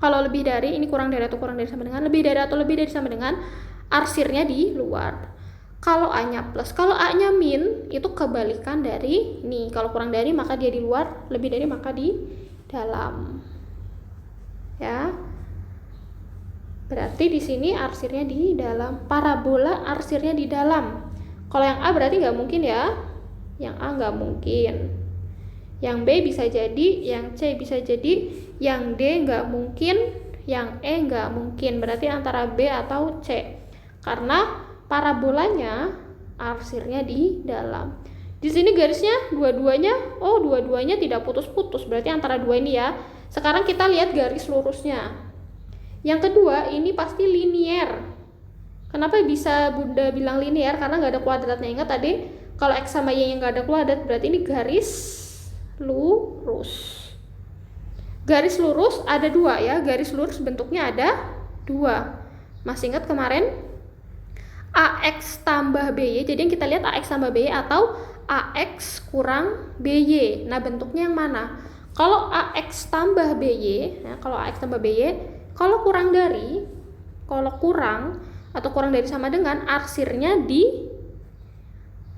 Kalau lebih dari, ini kurang dari atau kurang dari sama dengan, lebih dari atau lebih dari sama dengan, arsirnya di luar. Kalau A-nya plus, kalau A-nya min, itu kebalikan dari ini. Kalau kurang dari maka dia di luar, lebih dari maka di dalam. Ya. Berarti di sini arsirnya di dalam. Parabola arsirnya di dalam. Kalau yang A berarti nggak mungkin ya. Yang A nggak mungkin. Yang B bisa jadi, yang C bisa jadi, yang D nggak mungkin, yang E nggak mungkin. Berarti antara B atau C. Karena parabolanya arsirnya di dalam. Di sini garisnya dua-duanya tidak putus-putus. Berarti antara dua ini ya. Sekarang kita lihat garis lurusnya. Yang kedua, ini pasti linier. Kenapa bisa Bunda bilang linear? Karena nggak ada kuadratnya. Ingat tadi, kalau X sama Y yang nggak ada kuadrat, berarti ini garis lurus. Garis lurus ada dua ya. Garis lurus bentuknya ada dua. Masih ingat kemarin? AX tambah BY. Jadi yang kita lihat AX tambah BY atau AX kurang BY. Nah, bentuknya yang mana? Kalau AX tambah BY, ya, kalau AX tambah BY, kalau kurang atau kurang dari sama dengan, arsirnya di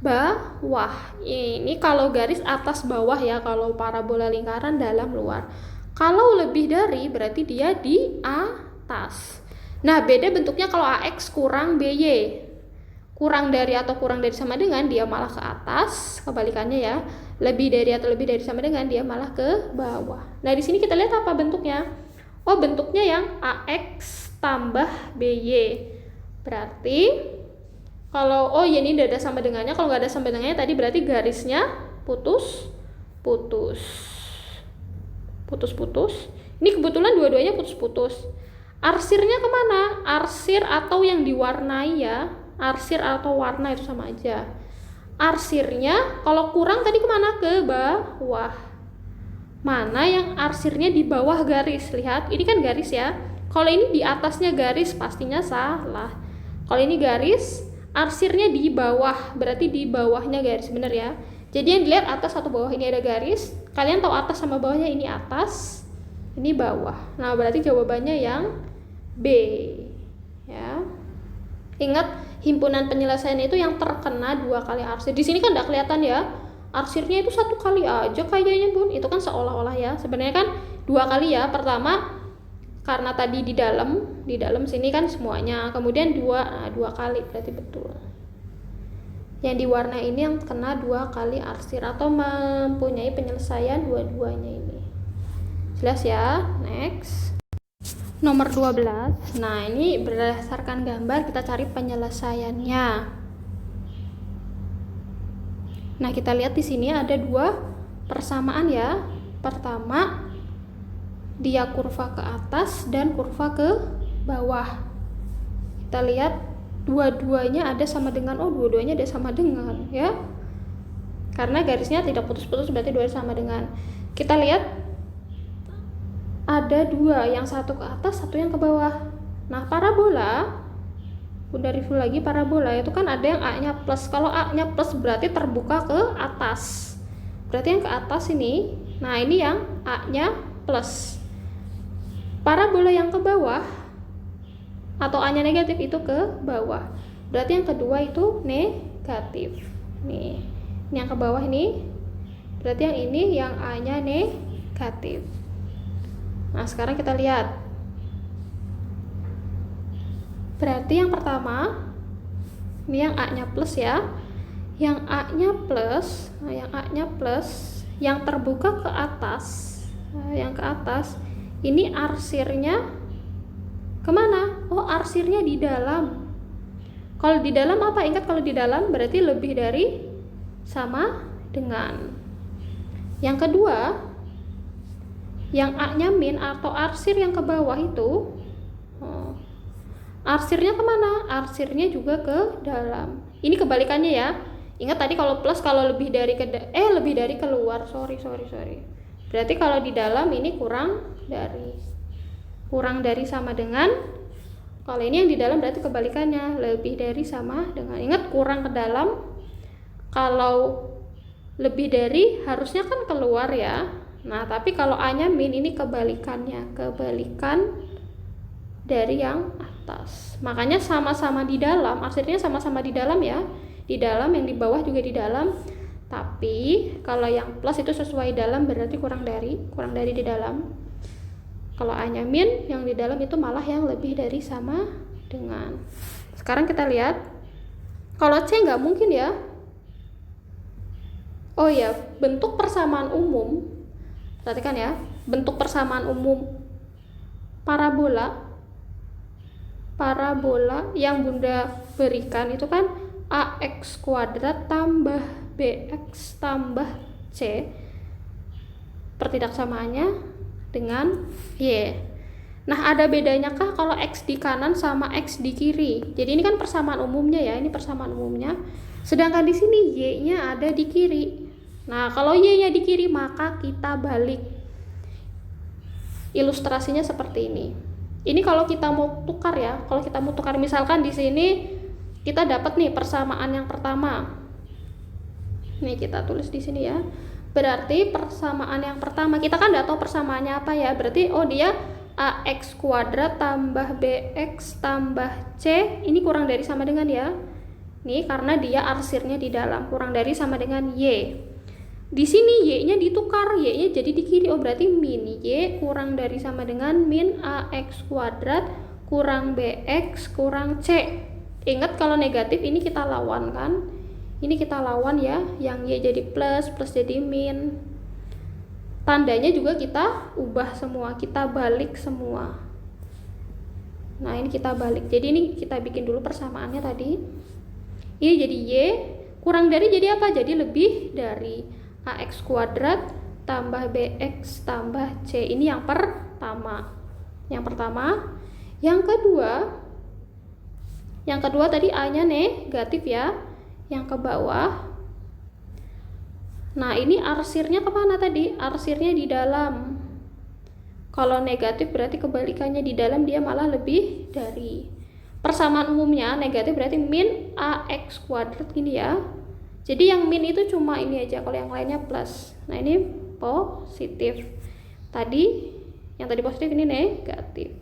bawah. Ini kalau garis atas bawah ya, kalau parabola lingkaran dalam luar. Kalau lebih dari berarti dia di atas. Nah, beda bentuknya kalau AX kurang BY. Kurang dari atau kurang dari sama dengan, dia malah ke atas, kebalikannya ya. Lebih dari atau lebih dari sama dengan, dia malah ke bawah. Nah, di sini kita lihat apa bentuknya? Oh, bentuknya yang AX tambah BY. Berarti kalau ini udah ada sama dengannya, kalau nggak ada sama dengannya tadi berarti garisnya putus-putus. Ini kebetulan dua-duanya putus-putus. Arsirnya kemana? Arsir atau yang diwarnai ya. Arsir atau warna itu sama aja. Arsirnya kalau kurang tadi kemana? Ke bawah. Mana yang arsirnya di bawah garis? Lihat, ini kan garis ya. Kalau ini di atasnya garis, pastinya salah. Kalau ini garis, arsirnya di bawah, berarti di bawahnya garis, bener ya. Jadi yang dilihat atas atau bawah, ini ada garis. Kalian tahu atas sama bawahnya, ini atas, ini bawah. Nah, berarti jawabannya yang B. Ya. Ingat, himpunan penyelesaian itu yang terkena 2 kali arsir. Di sini kan nggak kelihatan ya. Arsirnya itu 1 kali aja kayaknya, Bun. Itu kan seolah-olah ya. Sebenarnya kan 2 kali ya. Pertama karena tadi di dalam sini kan semuanya, kemudian dua kali berarti betul. Yang di warna ini yang kena 2 kali arsir atau mempunyai penyelesaian dua-duanya ini. Jelas ya? Next. Nomor 12. Nah, ini berdasarkan gambar kita cari penyelesaiannya. Nah, kita lihat di sini ada 2 persamaan ya. Pertama, dia kurva ke atas dan kurva ke bawah. Kita lihat dua-duanya ada sama dengan, dua-duanya ada sama dengan ya, karena garisnya tidak putus-putus berarti dua sama dengan. Kita lihat ada 2, yang satu ke atas, satu yang ke bawah. Nah, parabola, udah review lagi, parabola itu kan ada yang A-nya plus. Kalau A-nya plus berarti terbuka ke atas, berarti yang ke atas ini. Nah, ini yang A-nya plus. Parabola yang ke bawah atau A-nya negatif itu ke bawah, berarti yang kedua itu negatif. Nih, ini yang ke bawah ini, berarti yang ini yang A-nya negatif. Nah, sekarang kita lihat. Berarti yang pertama, ini yang A-nya plus ya. Yang A-nya plus, nah yang A-nya plus, yang terbuka ke atas, nah, yang ke atas, ini arsirnya kemana? Arsirnya di dalam. Kalau di dalam apa? Ingat kalau di dalam berarti lebih dari sama dengan. Yang kedua, yang A-nya min atau arsir yang ke bawah itu, arsirnya kemana? Arsirnya juga ke dalam. Ini kebalikannya ya. Ingat tadi kalau plus kalau lebih dari lebih dari keluar. Sorry. Berarti kalau di dalam ini kurang dari sama dengan. Kalau ini yang di dalam berarti kebalikannya, lebih dari sama dengan. Ingat kurang ke dalam. Kalau lebih dari harusnya kan keluar ya. Nah, tapi kalau A-nya min ini kebalikannya, kebalikan dari yang atas. Makanya sama-sama di dalam, arsirnya sama-sama di dalam ya. Di dalam, yang di bawah juga di dalam. Tapi kalau yang plus itu sesuai dalam berarti kurang dari di dalam. Kalau A-nya min, yang di dalam itu malah yang lebih dari sama dengan. Sekarang kita lihat. Kalau C nggak mungkin ya. Oh ya, bentuk persamaan umum. Perhatikan ya, bentuk persamaan umum parabola yang Bunda berikan itu kan AX kuadrat tambah BX tambah C, pertidaksamaannya dengan Y. Nah, ada bedanya kah kalau X di kanan sama X di kiri? Jadi ini kan persamaan umumnya ya, ini persamaan umumnya. Sedangkan di sini Y-nya ada di kiri. Nah, kalau Y-nya di kiri maka kita balik. Ilustrasinya seperti ini. Ini kalau kita mau tukar ya, misalkan di sini kita dapat nih persamaan yang pertama. Nih kita tulis di sini ya. Berarti persamaan yang pertama kita kan nggak tahu persamaannya apa ya. Berarti dia AX kuadrat tambah BX tambah C, ini kurang dari sama dengan ya. Nih karena dia arsirnya di dalam, kurang dari sama dengan Y. Di sini Y-nya ditukar, Y-nya jadi di kiri. Berarti min Y kurang dari sama dengan min AX kuadrat kurang BX kurang C. Ingat kalau negatif ini kita lawan kan? Ini kita lawan ya, yang Y jadi plus, plus jadi min. Tandanya juga kita ubah semua, kita balik semua. Nah, ini kita balik. Jadi ini kita bikin dulu persamaannya tadi. Ini jadi Y, kurang dari jadi apa? Jadi lebih dari. AX kuadrat tambah BX tambah C. Ini yang pertama. Yang kedua tadi A-nya negatif ya, yang ke bawah. Nah, ini arsirnya kemana tadi? Arsirnya di dalam. Kalau negatif berarti kebalikannya, di dalam dia malah lebih dari. Persamaan umumnya negatif berarti min AX kuadrat gini ya. Jadi yang min itu cuma ini aja, kalau yang lainnya plus. Nah, ini positif. Yang tadi positif, ini negatif.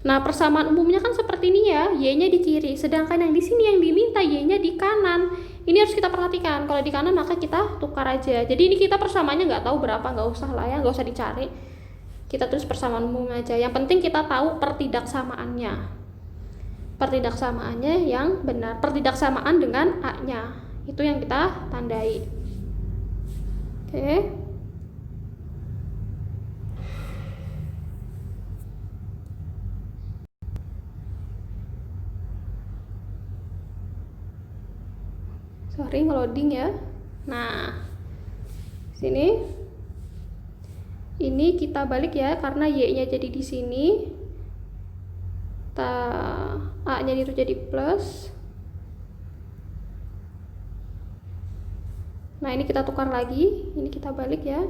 Nah, persamaan umumnya kan seperti ini ya, Y-nya di kiri. Sedangkan yang di sini yang diminta Y-nya di kanan. Ini harus kita perhatikan. Kalau di kanan maka kita tukar aja. Jadi ini kita persamaannya nggak tahu berapa, nggak usah lah ya, nggak usah dicari. kita tulis persamaan umum aja. Yang penting kita tahu pertidaksamaannya yang benar, pertidaksamaan dengan A-nya itu yang kita tandai. Oke. Sorry ngeloading ya. Nah, sini ini kita balik ya, karena Y-nya jadi di sini, A-nya itu jadi plus. Nah, ini kita tukar lagi, ini kita balik ya,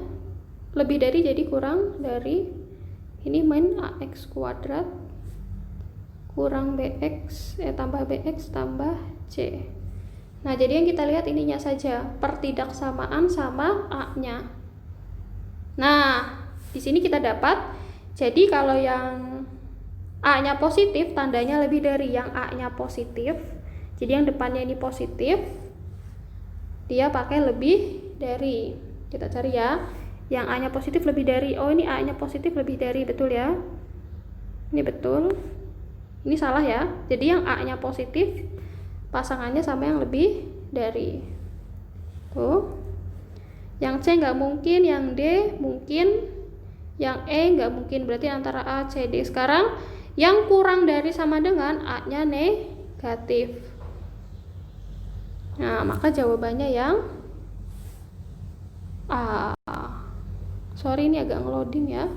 lebih dari jadi kurang dari, ini min AX kuadrat kurang BX tambah BX tambah C. Nah, jadi yang kita lihat ininya saja, pertidaksamaan sama A-nya. Nah, di sini kita dapat, jadi kalau yang A-nya positif, tandanya lebih dari yang A-nya positif. Jadi yang depannya ini positif, dia pakai lebih dari. Kita cari ya, yang A-nya positif lebih dari. Oh, ini A-nya positif lebih dari, betul ya? Ini betul. Ini salah ya. Jadi yang A-nya positif, pasangannya sama yang lebih dari. Tuh. Yang C nggak mungkin, yang D mungkin, yang E nggak mungkin, berarti antara A, C, D. Sekarang yang kurang dari sama dengan A-nya negatif. Nah, maka jawabannya yang A. Sorry, ini agak ngeloading ya.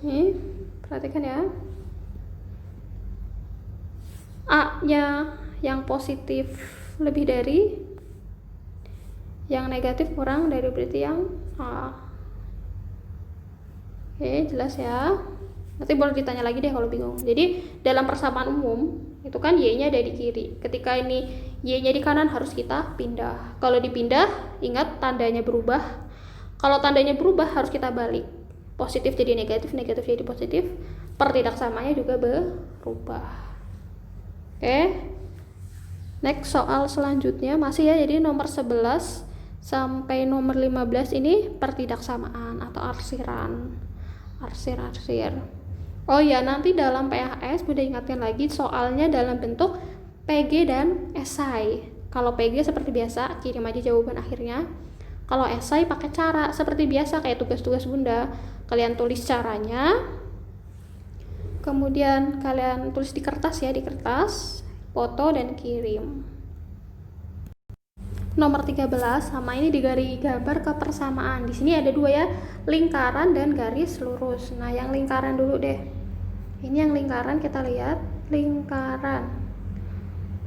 Nih, perhatikan ya. A-nya yang positif lebih dari, yang negatif kurang dari, berarti yang A. Oke, jelas ya. Nanti boleh ditanya lagi deh kalau bingung. Jadi dalam persamaan umum itu kan Y-nya ada di kiri. Ketika ini Y-nya di kanan, harus kita pindah. Kalau dipindah, ingat tandanya berubah. Kalau tandanya berubah, harus kita balik. Positif jadi negatif, negatif jadi positif. Pertidaksamanya juga berubah. Oke. Next, soal selanjutnya masih ya, jadi nomor 11 sampai nomor 15 ini pertidaksamaan atau arsiran. Arsir. Oh ya, nanti dalam PHS Bunda ingatkan lagi soalnya dalam bentuk PG dan esai. Kalau PG seperti biasa, kirim aja jawaban akhirnya. Kalau esai pakai cara seperti biasa kayak tugas-tugas Bunda. Kalian tulis caranya, kemudian kalian tulis di kertas ya, di kertas, foto dan kirim. Nomor 13 sama ini digaris gambar kepersamaan. Di sini ada dua ya, lingkaran dan garis lurus. Nah, yang lingkaran dulu deh. Ini yang lingkaran, kita lihat lingkaran.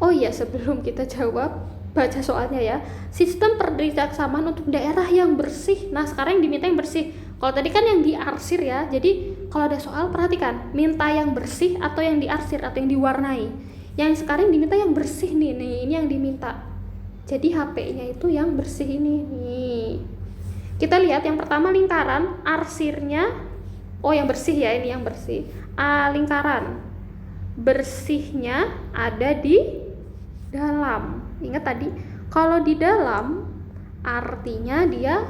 Oh iya, sebelum kita jawab, baca soalnya ya. Sistem pertidaksamaan untuk daerah yang bersih. Nah, sekarang yang diminta yang bersih. Kalau tadi kan yang diarsir ya. Jadi kalau ada soal perhatikan, minta yang bersih atau yang diarsir atau yang diwarnai. Yang sekarang diminta yang bersih nih. Ini yang diminta. Jadi HP-nya itu yang bersih ini nih. Kita lihat yang pertama lingkaran, arsirnya, oh yang bersih ya, ini yang bersih. Lingkaran bersihnya ada di dalam. Ingat tadi, kalau di dalam artinya dia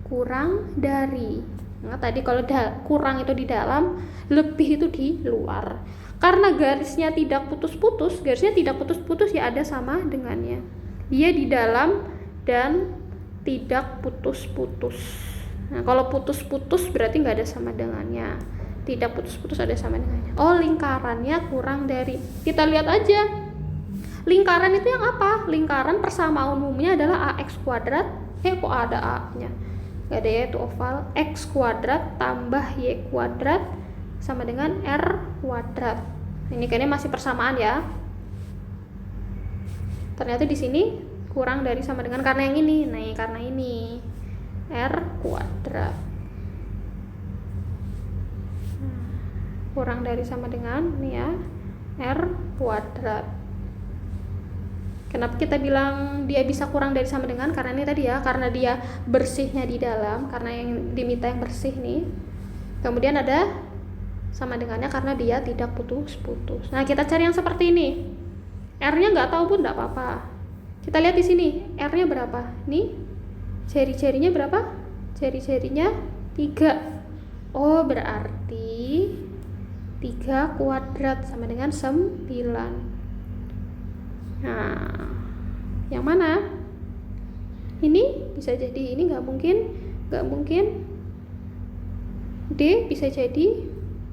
kurang dari. Ingat tadi kalau kurang itu di dalam, lebih itu di luar. Karena garisnya tidak putus-putus, ya ada sama dengannya. Dia di dalam dan tidak putus-putus. Nah, kalau putus-putus berarti nggak ada sama dengannya. Tidak putus-putus ada sama dengannya. Oh, lingkarannya kurang dari. Kita lihat aja. Lingkaran itu yang apa? Lingkaran persamaan umumnya adalah AX kuadrat. Kok ada A-nya? Nggak ada ya, itu oval. X kuadrat tambah Y kuadrat sama dengan R kuadrat. Ini kayaknya masih persamaan ya. Ternyata di sini kurang dari sama dengan karena yang ini. Nah, karena ini R kuadrat. Kurang dari sama dengan ini ya, R kuadrat. Kenapa kita bilang dia bisa kurang dari sama dengan? Karena ini tadi ya, karena dia bersihnya di dalam, karena yang diminta yang bersih nih. Kemudian ada sama dengannya karena dia tidak putus-putus. Nah, kita cari yang seperti ini. R-nya nggak tahu pun nggak apa-apa. Kita lihat di sini, R-nya berapa? Nih, jari-jarinya berapa? Jari-jarinya 3. Oh, berarti 3 kuadrat sama dengan 9. Nah, yang mana? Ini bisa jadi, ini nggak mungkin. D bisa jadi,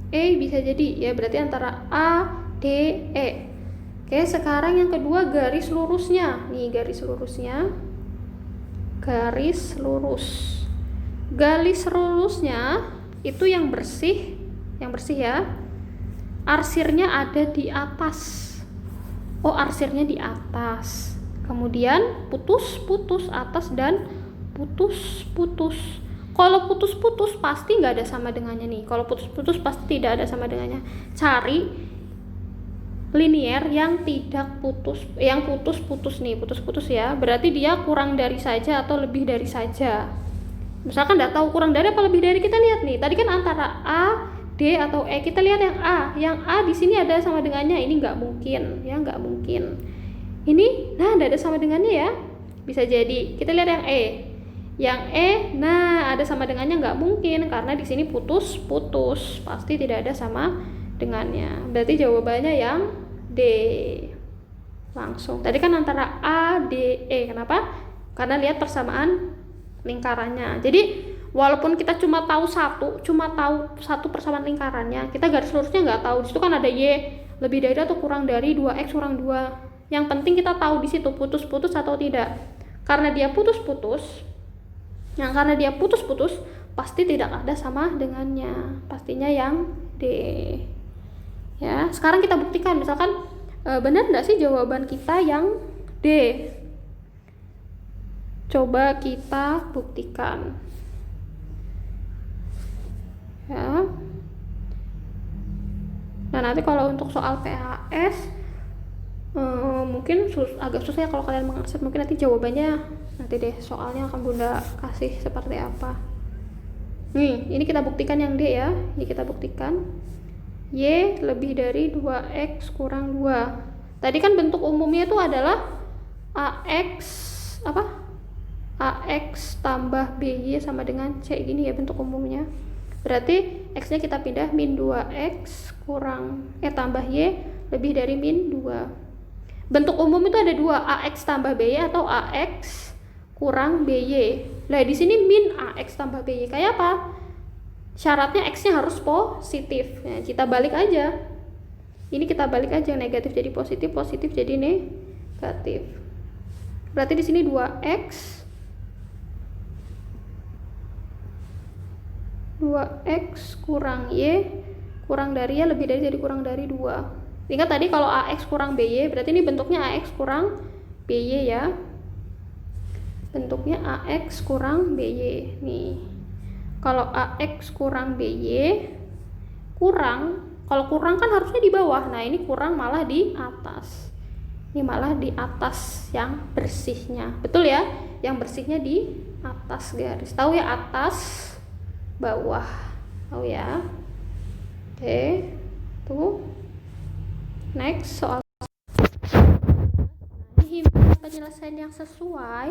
E bisa jadi, ya berarti antara A, D, E. Oke, sekarang yang kedua garis lurusnya. Nih garis lurusnya. Garis lurusnya itu yang bersih ya. Arsirnya ada di atas. Oh, arsirnya di atas. Kemudian putus atas dan putus. Kalau putus pasti nggak ada sama dengannya nih. Kalau putus pasti tidak ada sama dengannya. Cari linier yang tidak putus, yang putus ya. Berarti dia kurang dari saja atau lebih dari saja. Misalkan nggak tahu kurang dari apa lebih dari, kita lihat nih. Tadi kan antara A, D atau E. Kita lihat yang A. Yang A di sini ada sama dengannya. Ini nggak mungkin, ya nggak mungkin. Ini, nah nggak ada sama dengannya ya. Bisa jadi. Kita lihat yang E. Yang E, nah ada sama dengannya, nggak mungkin karena di sini putus, pasti tidak ada sama dengannya. Berarti jawabannya yang D. Langsung. Tadi kan antara A, D, E. Kenapa? Karena lihat persamaan lingkarannya. Jadi walaupun kita cuma tahu satu persamaan lingkarannya, kita garis lurusnya nggak tahu. Di situ kan ada Y lebih dari atau kurang dari 2X kurang 2. Yang penting kita tahu di situ putus atau tidak. Karena dia putus, pasti tidak ada sama dengannya. Pastinya yang D. Ya, sekarang kita buktikan. Misalkan benar nggak sih jawaban kita yang D? Coba kita buktikan. Ya. Nah, nanti kalau untuk soal PHS mungkin agak susah ya kalau kalian mengakses. Mungkin nanti jawabannya nanti deh, soalnya akan Bunda kasih seperti apa. Nih, ini kita buktikan yang D ya. Ini kita buktikan Y lebih dari 2X kurang 2. Tadi kan bentuk umumnya itu adalah AX tambah BY sama dengan C, gini ya bentuk umumnya. Berarti X nya kita pindah min 2X kurang tambah Y lebih dari min 2. Bentuk umum itu ada 2, AX tambah BY atau AX kurang BY. Nah, di sini min AX tambah BY. Kayak apa? Syaratnya X-nya harus positif. Nah, kita balik aja. Ini kita balik aja, negatif jadi positif jadi negatif. Berarti di sini 2X kurang Y kurang dari Y lebih dari jadi kurang dari 2. Ingat tadi kalau AX kurang BY, berarti ini bentuknya AX kurang BY ya. Bentuknya AX kurang BY. Nih. Kalau AX kurang BY, kalau kurang kan harusnya di bawah. Nah, ini kurang malah di atas. Ini malah di atas yang bersihnya. Betul ya? Yang bersihnya di atas garis. Tahu ya, atas bawah. Tahu ya? Oke. Tuh. Next soal. Ini penyelesaian yang sesuai.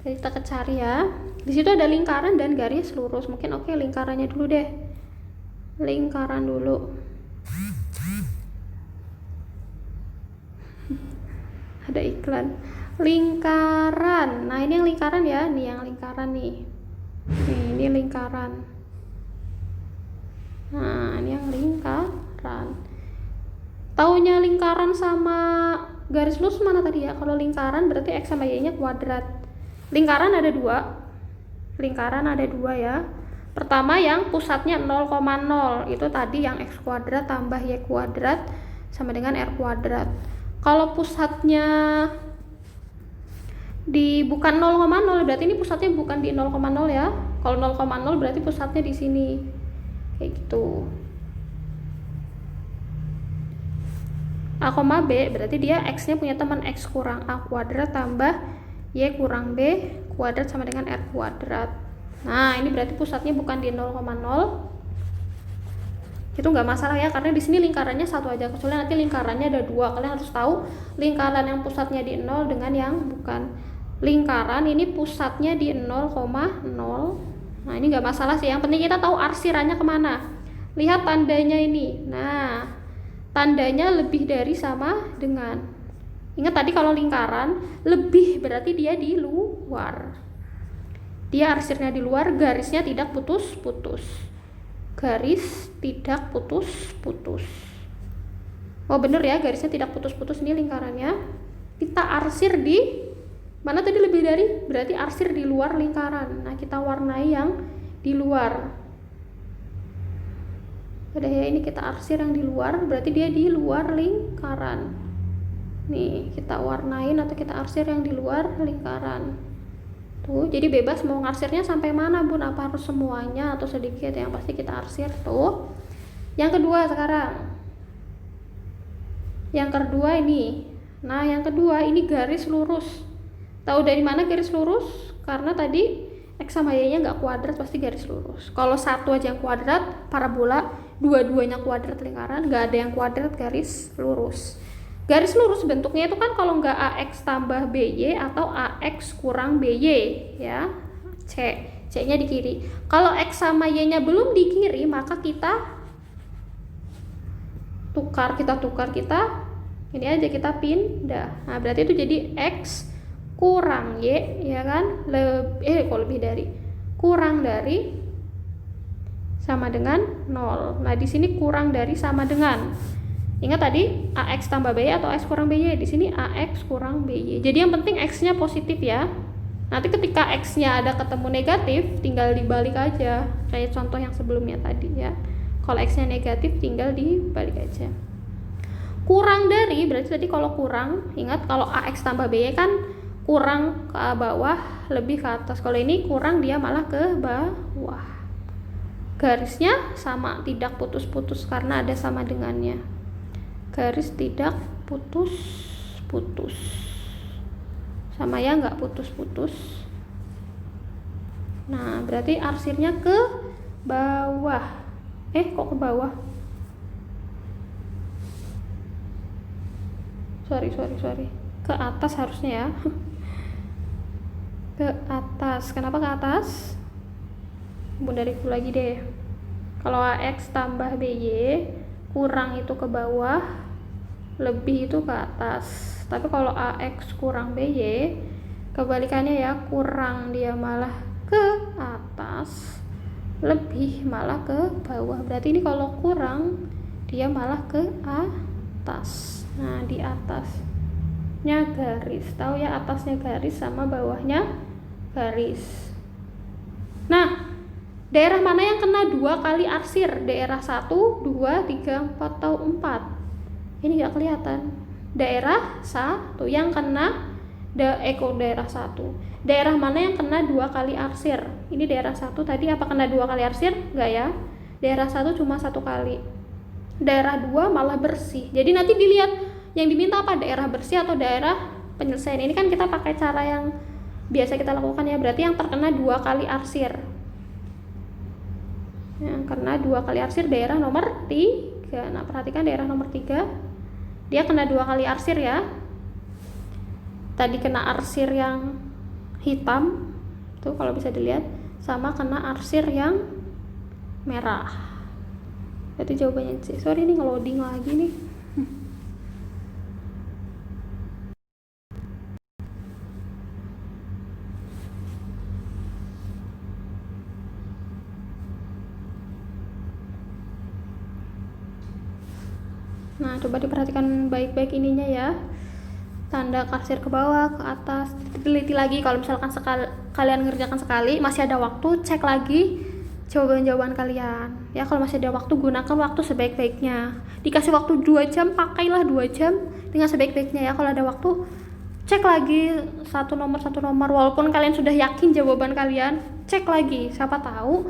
Jadi kita cari ya. Di situ ada lingkaran dan garis lurus. Mungkin oke, lingkarannya dulu deh. Lingkaran dulu. Ada iklan. Lingkaran. Nah, ini yang lingkaran ya. Nih yang lingkaran nih. Ini lingkaran. Nah, ini yang lingkaran. Taunya lingkaran sama garis lurus mana tadi ya? Kalau lingkaran berarti X sama Y-nya kuadrat. Lingkaran ada 2. Lingkaran ada 2 ya. Pertama yang pusatnya 0,0. Itu tadi yang X kuadrat tambah Y kuadrat sama dengan R kuadrat. Kalau pusatnya bukan 0,0, berarti ini pusatnya bukan di 0,0 ya. Kalau 0,0 berarti pusatnya di sini. Kayak gitu. A, B berarti dia X-nya punya teman X kurang A kuadrat tambah Y kurang B kuadrat sama dengan R kuadrat. Nah, ini berarti pusatnya bukan di 0,0. Itu nggak masalah ya, karena di sini lingkarannya satu aja, kecuali nanti lingkarannya ada dua. Kalian harus tahu lingkaran yang pusatnya di 0 dengan yang bukan. Lingkaran ini pusatnya di 0,0. Nah ini nggak masalah sih, yang penting kita tahu arsirannya kemana. Lihat tandanya ini. Nah tandanya lebih dari sama dengan. Ingat tadi kalau lingkaran lebih berarti dia di luar. Dia arsirnya di luar, garisnya tidak putus-putus. Garis tidak putus-putus. Oh bener ya, garisnya tidak putus-putus. Ini lingkarannya. Kita arsir di mana tadi lebih dari? Berarti arsir di luar lingkaran. Nah kita warnai yang di luar. Udah ya, ini kita arsir yang di luar, berarti dia di luar lingkaran. Nih kita warnain atau kita arsir yang di luar lingkaran. Tuh, jadi bebas mau ngarsirnya sampai mana bun, apa harus semuanya atau sedikit, yang pasti kita arsir. Tuh yang kedua sekarang, yang kedua ini. Nah yang kedua ini garis lurus. Tahu dari mana garis lurus? Karena tadi X sama Y nya nggak kuadrat, pasti garis lurus. Kalau satu aja yang kuadrat parabola, dua-duanya kuadrat lingkaran, nggak ada yang kuadrat garis lurus. Garis lurus bentuknya itu kan kalau nggak AX tambah BY atau AX kurang BY ya, C nya di kiri. Kalau X sama Y nya belum di kiri, maka kita tukar ini aja, kita pindah. Nah berarti itu jadi X kurang Y ya kan, lebih dari, kurang dari sama dengan 0. Nah di sini kurang dari sama dengan, ingat tadi AX tambah BY atau X kurang BY, di sini AX kurang BY. Jadi yang penting X-nya positif ya. Nanti ketika X-nya ada ketemu negatif, tinggal dibalik aja. Kayak contoh yang sebelumnya tadi ya. Kalau X-nya negatif, tinggal dibalik aja. Kurang dari, berarti tadi kalau kurang, ingat kalau AX tambah BY kan kurang ke bawah, lebih ke atas. Kalau ini kurang, dia malah ke bawah. Garisnya sama, tidak putus-putus karena ada sama dengannya. Garis tidak putus-putus, sama ya, nggak putus-putus. Nah berarti arsirnya ke bawah. Kok ke bawah? Sorry, ke atas harusnya ya. Ke atas. Kenapa ke atas? Bunda review lagi deh. Kalau AX tambah BY, kurang itu ke bawah, lebih itu ke atas. Tapi kalau AX kurang BY, kebalikannya ya, kurang dia malah ke atas, lebih malah ke bawah. Berarti ini kalau kurang dia malah ke atas. Nah di atasnya garis, tahu ya, atasnya garis sama bawahnya garis. Nah daerah mana yang kena 2 kali arsir? Daerah 1, 2, 3, 4 atau 4? Ini nggak kelihatan. Daerah 1 yang kena daerah 1. Daerah mana yang kena 2 kali arsir? Ini daerah 1 tadi, apa kena 2 kali arsir? Nggak ya. Daerah 1 cuma 1 kali. Daerah 2 malah bersih. Jadi nanti dilihat yang diminta apa, daerah bersih atau daerah penyelesaian. Ini kan kita pakai cara yang biasa kita lakukan ya. Berarti yang terkena 2 kali arsir. Yang kena 2 kali arsir daerah nomor 3. Nah perhatikan daerah nomor 3, dia kena 2 kali arsir ya. Tadi kena arsir yang hitam tuh kalau bisa dilihat, sama kena arsir yang merah. Berarti jawabannya C. Sorry ini nge-loading lagi nih. Nah coba diperhatikan baik-baik ininya ya, tanda arsir ke bawah, ke atas. Teliti lagi, kalau misalkan kalian ngerjakan sekali masih ada waktu, cek lagi jawaban-jawaban kalian ya. Kalau masih ada waktu, gunakan waktu sebaik-baiknya. Dikasih waktu 2 jam, pakailah 2 jam dengan sebaik-baiknya ya. Kalau ada waktu, cek lagi satu nomor walaupun kalian sudah yakin jawaban kalian, cek lagi, siapa tahu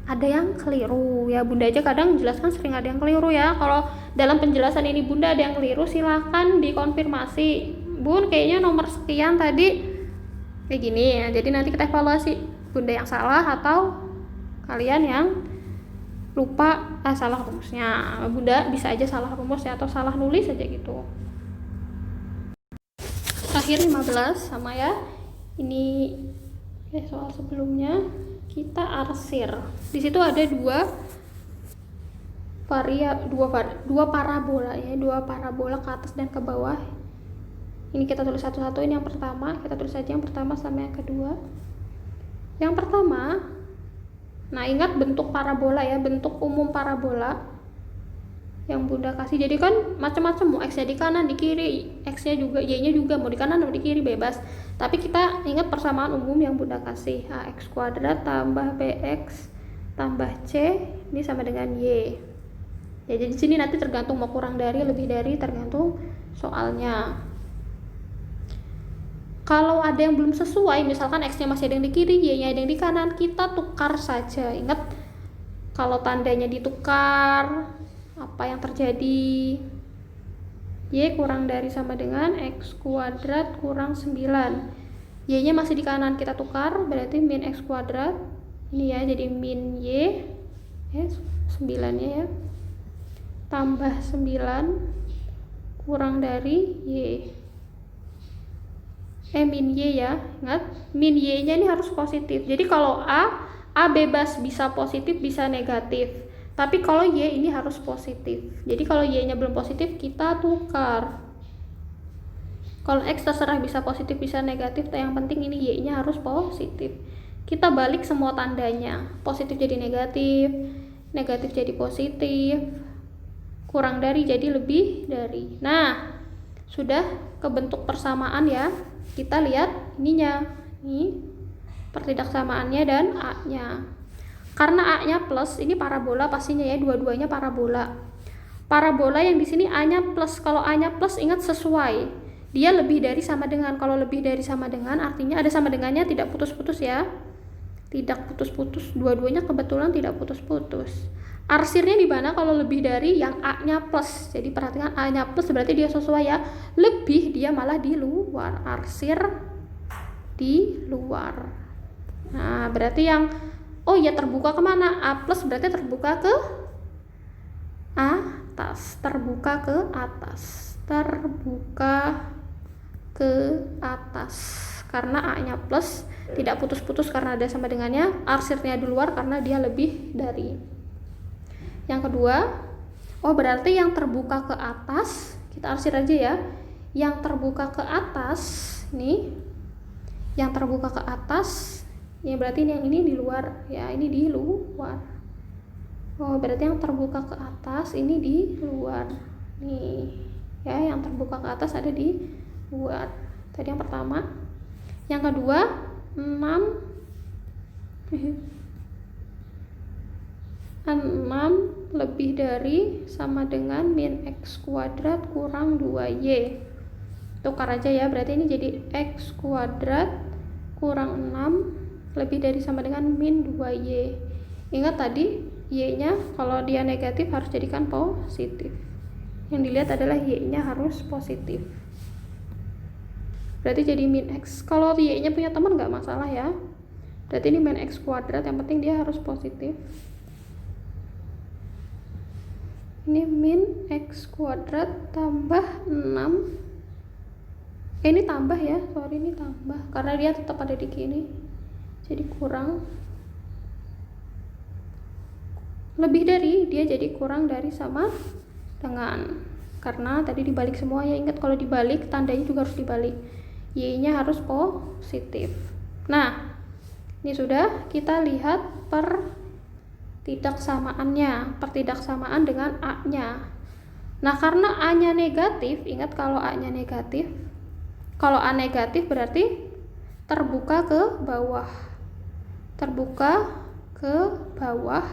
ada yang keliru ya. Bunda aja kadang menjelaskan sering ada yang keliru ya. Kalau dalam penjelasan ini bunda ada yang keliru, silahkan dikonfirmasi, bun kayaknya nomor sekian tadi kayak gini ya. Jadi nanti kita evaluasi bunda yang salah atau kalian yang lupa salah rumusnya. Bunda bisa aja salah rumus ya, atau salah nulis aja gitu. Terakhir 15 sama ya. Ini soal sebelumnya kita arsir. Di situ ada dua parabola ya, dua parabola ke atas dan ke bawah. Ini kita tulis satu-satu. Ini yang pertama, kita tulis saja yang pertama sama yang kedua. Yang pertama, nah ingat bentuk parabola ya, bentuk umum parabola yang Bunda kasih. Jadi kan macam-macam, mau x-nya di kanan, di kiri, x-nya juga, y-nya juga mau di kanan mau di kiri, bebas. Tapi kita ingat persamaan umum yang Bunda kasih, ax kuadrat tambah bx tambah c ini sama dengan y. Ya, jadi di sini nanti tergantung mau kurang dari, lebih dari, tergantung soalnya. Kalau ada yang belum sesuai, misalkan x-nya masih ada yang di kiri, y-nya ada yang di kanan, kita tukar saja. Ingat, kalau tandanya ditukar, apa yang terjadi? Y kurang dari sama dengan x kuadrat kurang 9. Y-nya masih di kanan, kita tukar, berarti min x kuadrat. Ini ya, jadi min y, 9-nya ya. Tambah 9 kurang dari y. Min y ya, ingat min y nya ini harus positif. Jadi kalau A bebas bisa positif bisa negatif, tapi kalau y ini harus positif. Jadi kalau y nya belum positif kita tukar. Kalau x terserah bisa positif bisa negatif, yang penting ini y nya harus positif. Kita balik semua tandanya, positif jadi negatif, negatif jadi positif, kurang dari jadi lebih dari. Nah, sudah kebentuk persamaan ya. Kita lihat ininya, ini pertidaksamaannya dan A-nya. Karena A-nya plus, ini parabola pastinya ya, dua-duanya parabola. Parabola yang di sini A-nya plus. Kalau A-nya plus ingat sesuai. Dia lebih dari sama dengan. Kalau lebih dari sama dengan artinya ada sama dengannya, tidak putus-putus ya. Tidak putus-putus, dua-duanya kebetulan tidak putus-putus. Arsirnya di mana kalau lebih dari yang A-nya plus. Jadi perhatikan A-nya plus berarti dia sesuai ya. Lebih dia malah di luar. Arsir di luar. Nah, berarti yang ya terbuka kemana? A plus berarti terbuka ke atas. Terbuka ke atas. Terbuka ke atas. Karena A-nya plus, tidak putus-putus karena ada sama dengannya. Arsirnya di luar karena dia lebih dari. Yang kedua, berarti yang terbuka ke atas, kita arsir aja ya. Yang terbuka ke atas, nih. Yang terbuka ke atas, ya berarti yang ini di luar, ya ini di luar. Berarti yang terbuka ke atas ini di luar. Nih, ya yang terbuka ke atas ada di luar. Tadi yang pertama. Yang kedua, 6 lebih dari sama dengan min x kuadrat kurang 2y. Tukar aja ya, berarti ini jadi x kuadrat kurang 6 lebih dari sama dengan min 2y. Ingat tadi y nya kalau dia negatif harus jadikan positif. Yang dilihat adalah y nya harus positif. Berarti jadi min x. Kalau y nya punya teman nggak masalah ya. Berarti ini min x kuadrat, yang penting dia harus positif. Ini min x kuadrat tambah 6. Ini tambah ya, sorry ini tambah karena dia tetap ada di sini. Jadi kurang lebih dari, dia jadi kurang dari sama dengan. Karena tadi dibalik semua ya, ingat kalau dibalik tandanya juga harus dibalik. Y-nya harus positif. Nah, ini sudah kita lihat pertidaksamaan dengan A-nya. Nah, karena A-nya negatif, ingat kalau A-nya negatif, kalau A negatif berarti terbuka ke bawah. Terbuka ke bawah.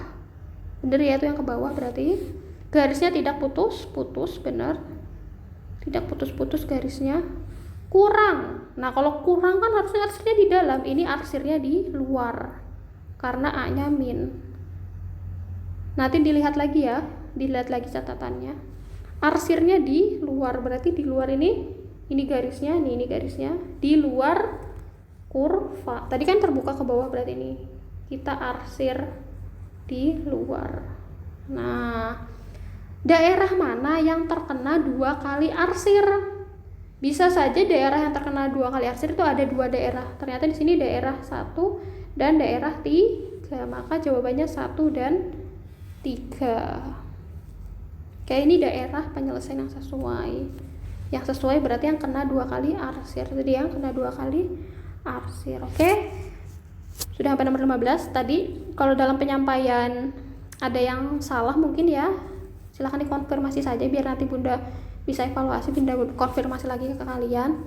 Bener ya, itu yang ke bawah berarti. Garisnya tidak putus-putus, bener. Tidak putus-putus garisnya. Kurang. Nah, kalau kurang kan harusnya arsirnya di dalam, ini arsirnya di luar. Karena A-nya min. Nanti dilihat lagi ya, dilihat lagi catatannya. Arsirnya di luar, berarti di luar ini garisnya, ini garisnya di luar kurva. Tadi kan terbuka ke bawah, berarti ini kita arsir di luar. Nah, daerah mana yang terkena 2 kali arsir? Bisa saja daerah yang terkena 2 kali arsir itu ada 2 daerah. Ternyata di sini daerah 1 dan daerah 3. Maka jawabannya 1 dan 3. Oke, ini daerah penyelesaian yang sesuai. Yang sesuai berarti yang kena 2 kali arsir. Jadi yang kena 2 kali arsir. Oke. Sudah sampai nomor 15. Tadi kalau dalam penyampaian ada yang salah mungkin ya, silahkan dikonfirmasi saja biar nanti Bunda bisa evaluasi, Bunda konfirmasi lagi ke kalian.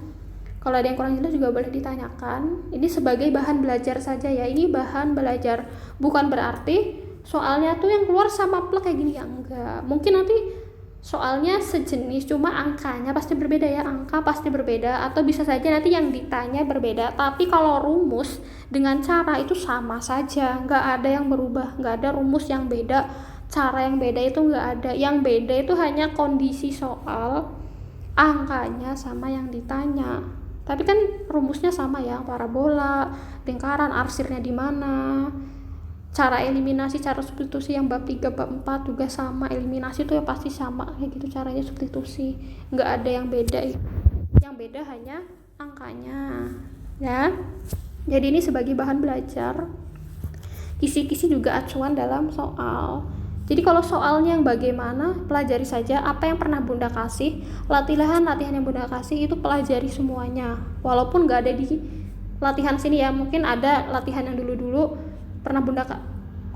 Kalau ada yang kurang jelas juga boleh ditanyakan. Ini sebagai bahan belajar saja ya, ini bahan belajar, bukan berarti soalnya tuh yang keluar sama plek kayak gini ya, enggak. Mungkin nanti soalnya sejenis, cuma angkanya pasti berbeda ya, angka pasti berbeda, atau bisa saja nanti yang ditanya berbeda, tapi kalau rumus dengan cara itu sama saja, nggak ada yang berubah, nggak ada rumus yang beda, cara yang beda itu nggak ada. Yang beda itu hanya kondisi soal, angkanya sama yang ditanya, tapi kan rumusnya sama ya, parabola, lingkaran, arsirnya di mana, cara eliminasi, cara substitusi yang bab 3, bab 4 juga sama, eliminasi itu ya pasti sama kayak gitu caranya substitusi, nggak ada yang beda, yang beda hanya angkanya ya. Jadi ini sebagai bahan belajar, kisi-kisi juga acuan dalam soal. Jadi kalau soalnya yang bagaimana, pelajari saja apa yang pernah Bunda kasih, latihan yang Bunda kasih itu pelajari semuanya, walaupun nggak ada di latihan sini ya, mungkin ada latihan yang dulu-dulu pernah Bunda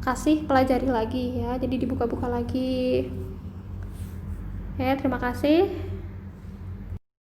kasih, pelajari lagi ya, jadi dibuka-buka lagi ya. Terima kasih.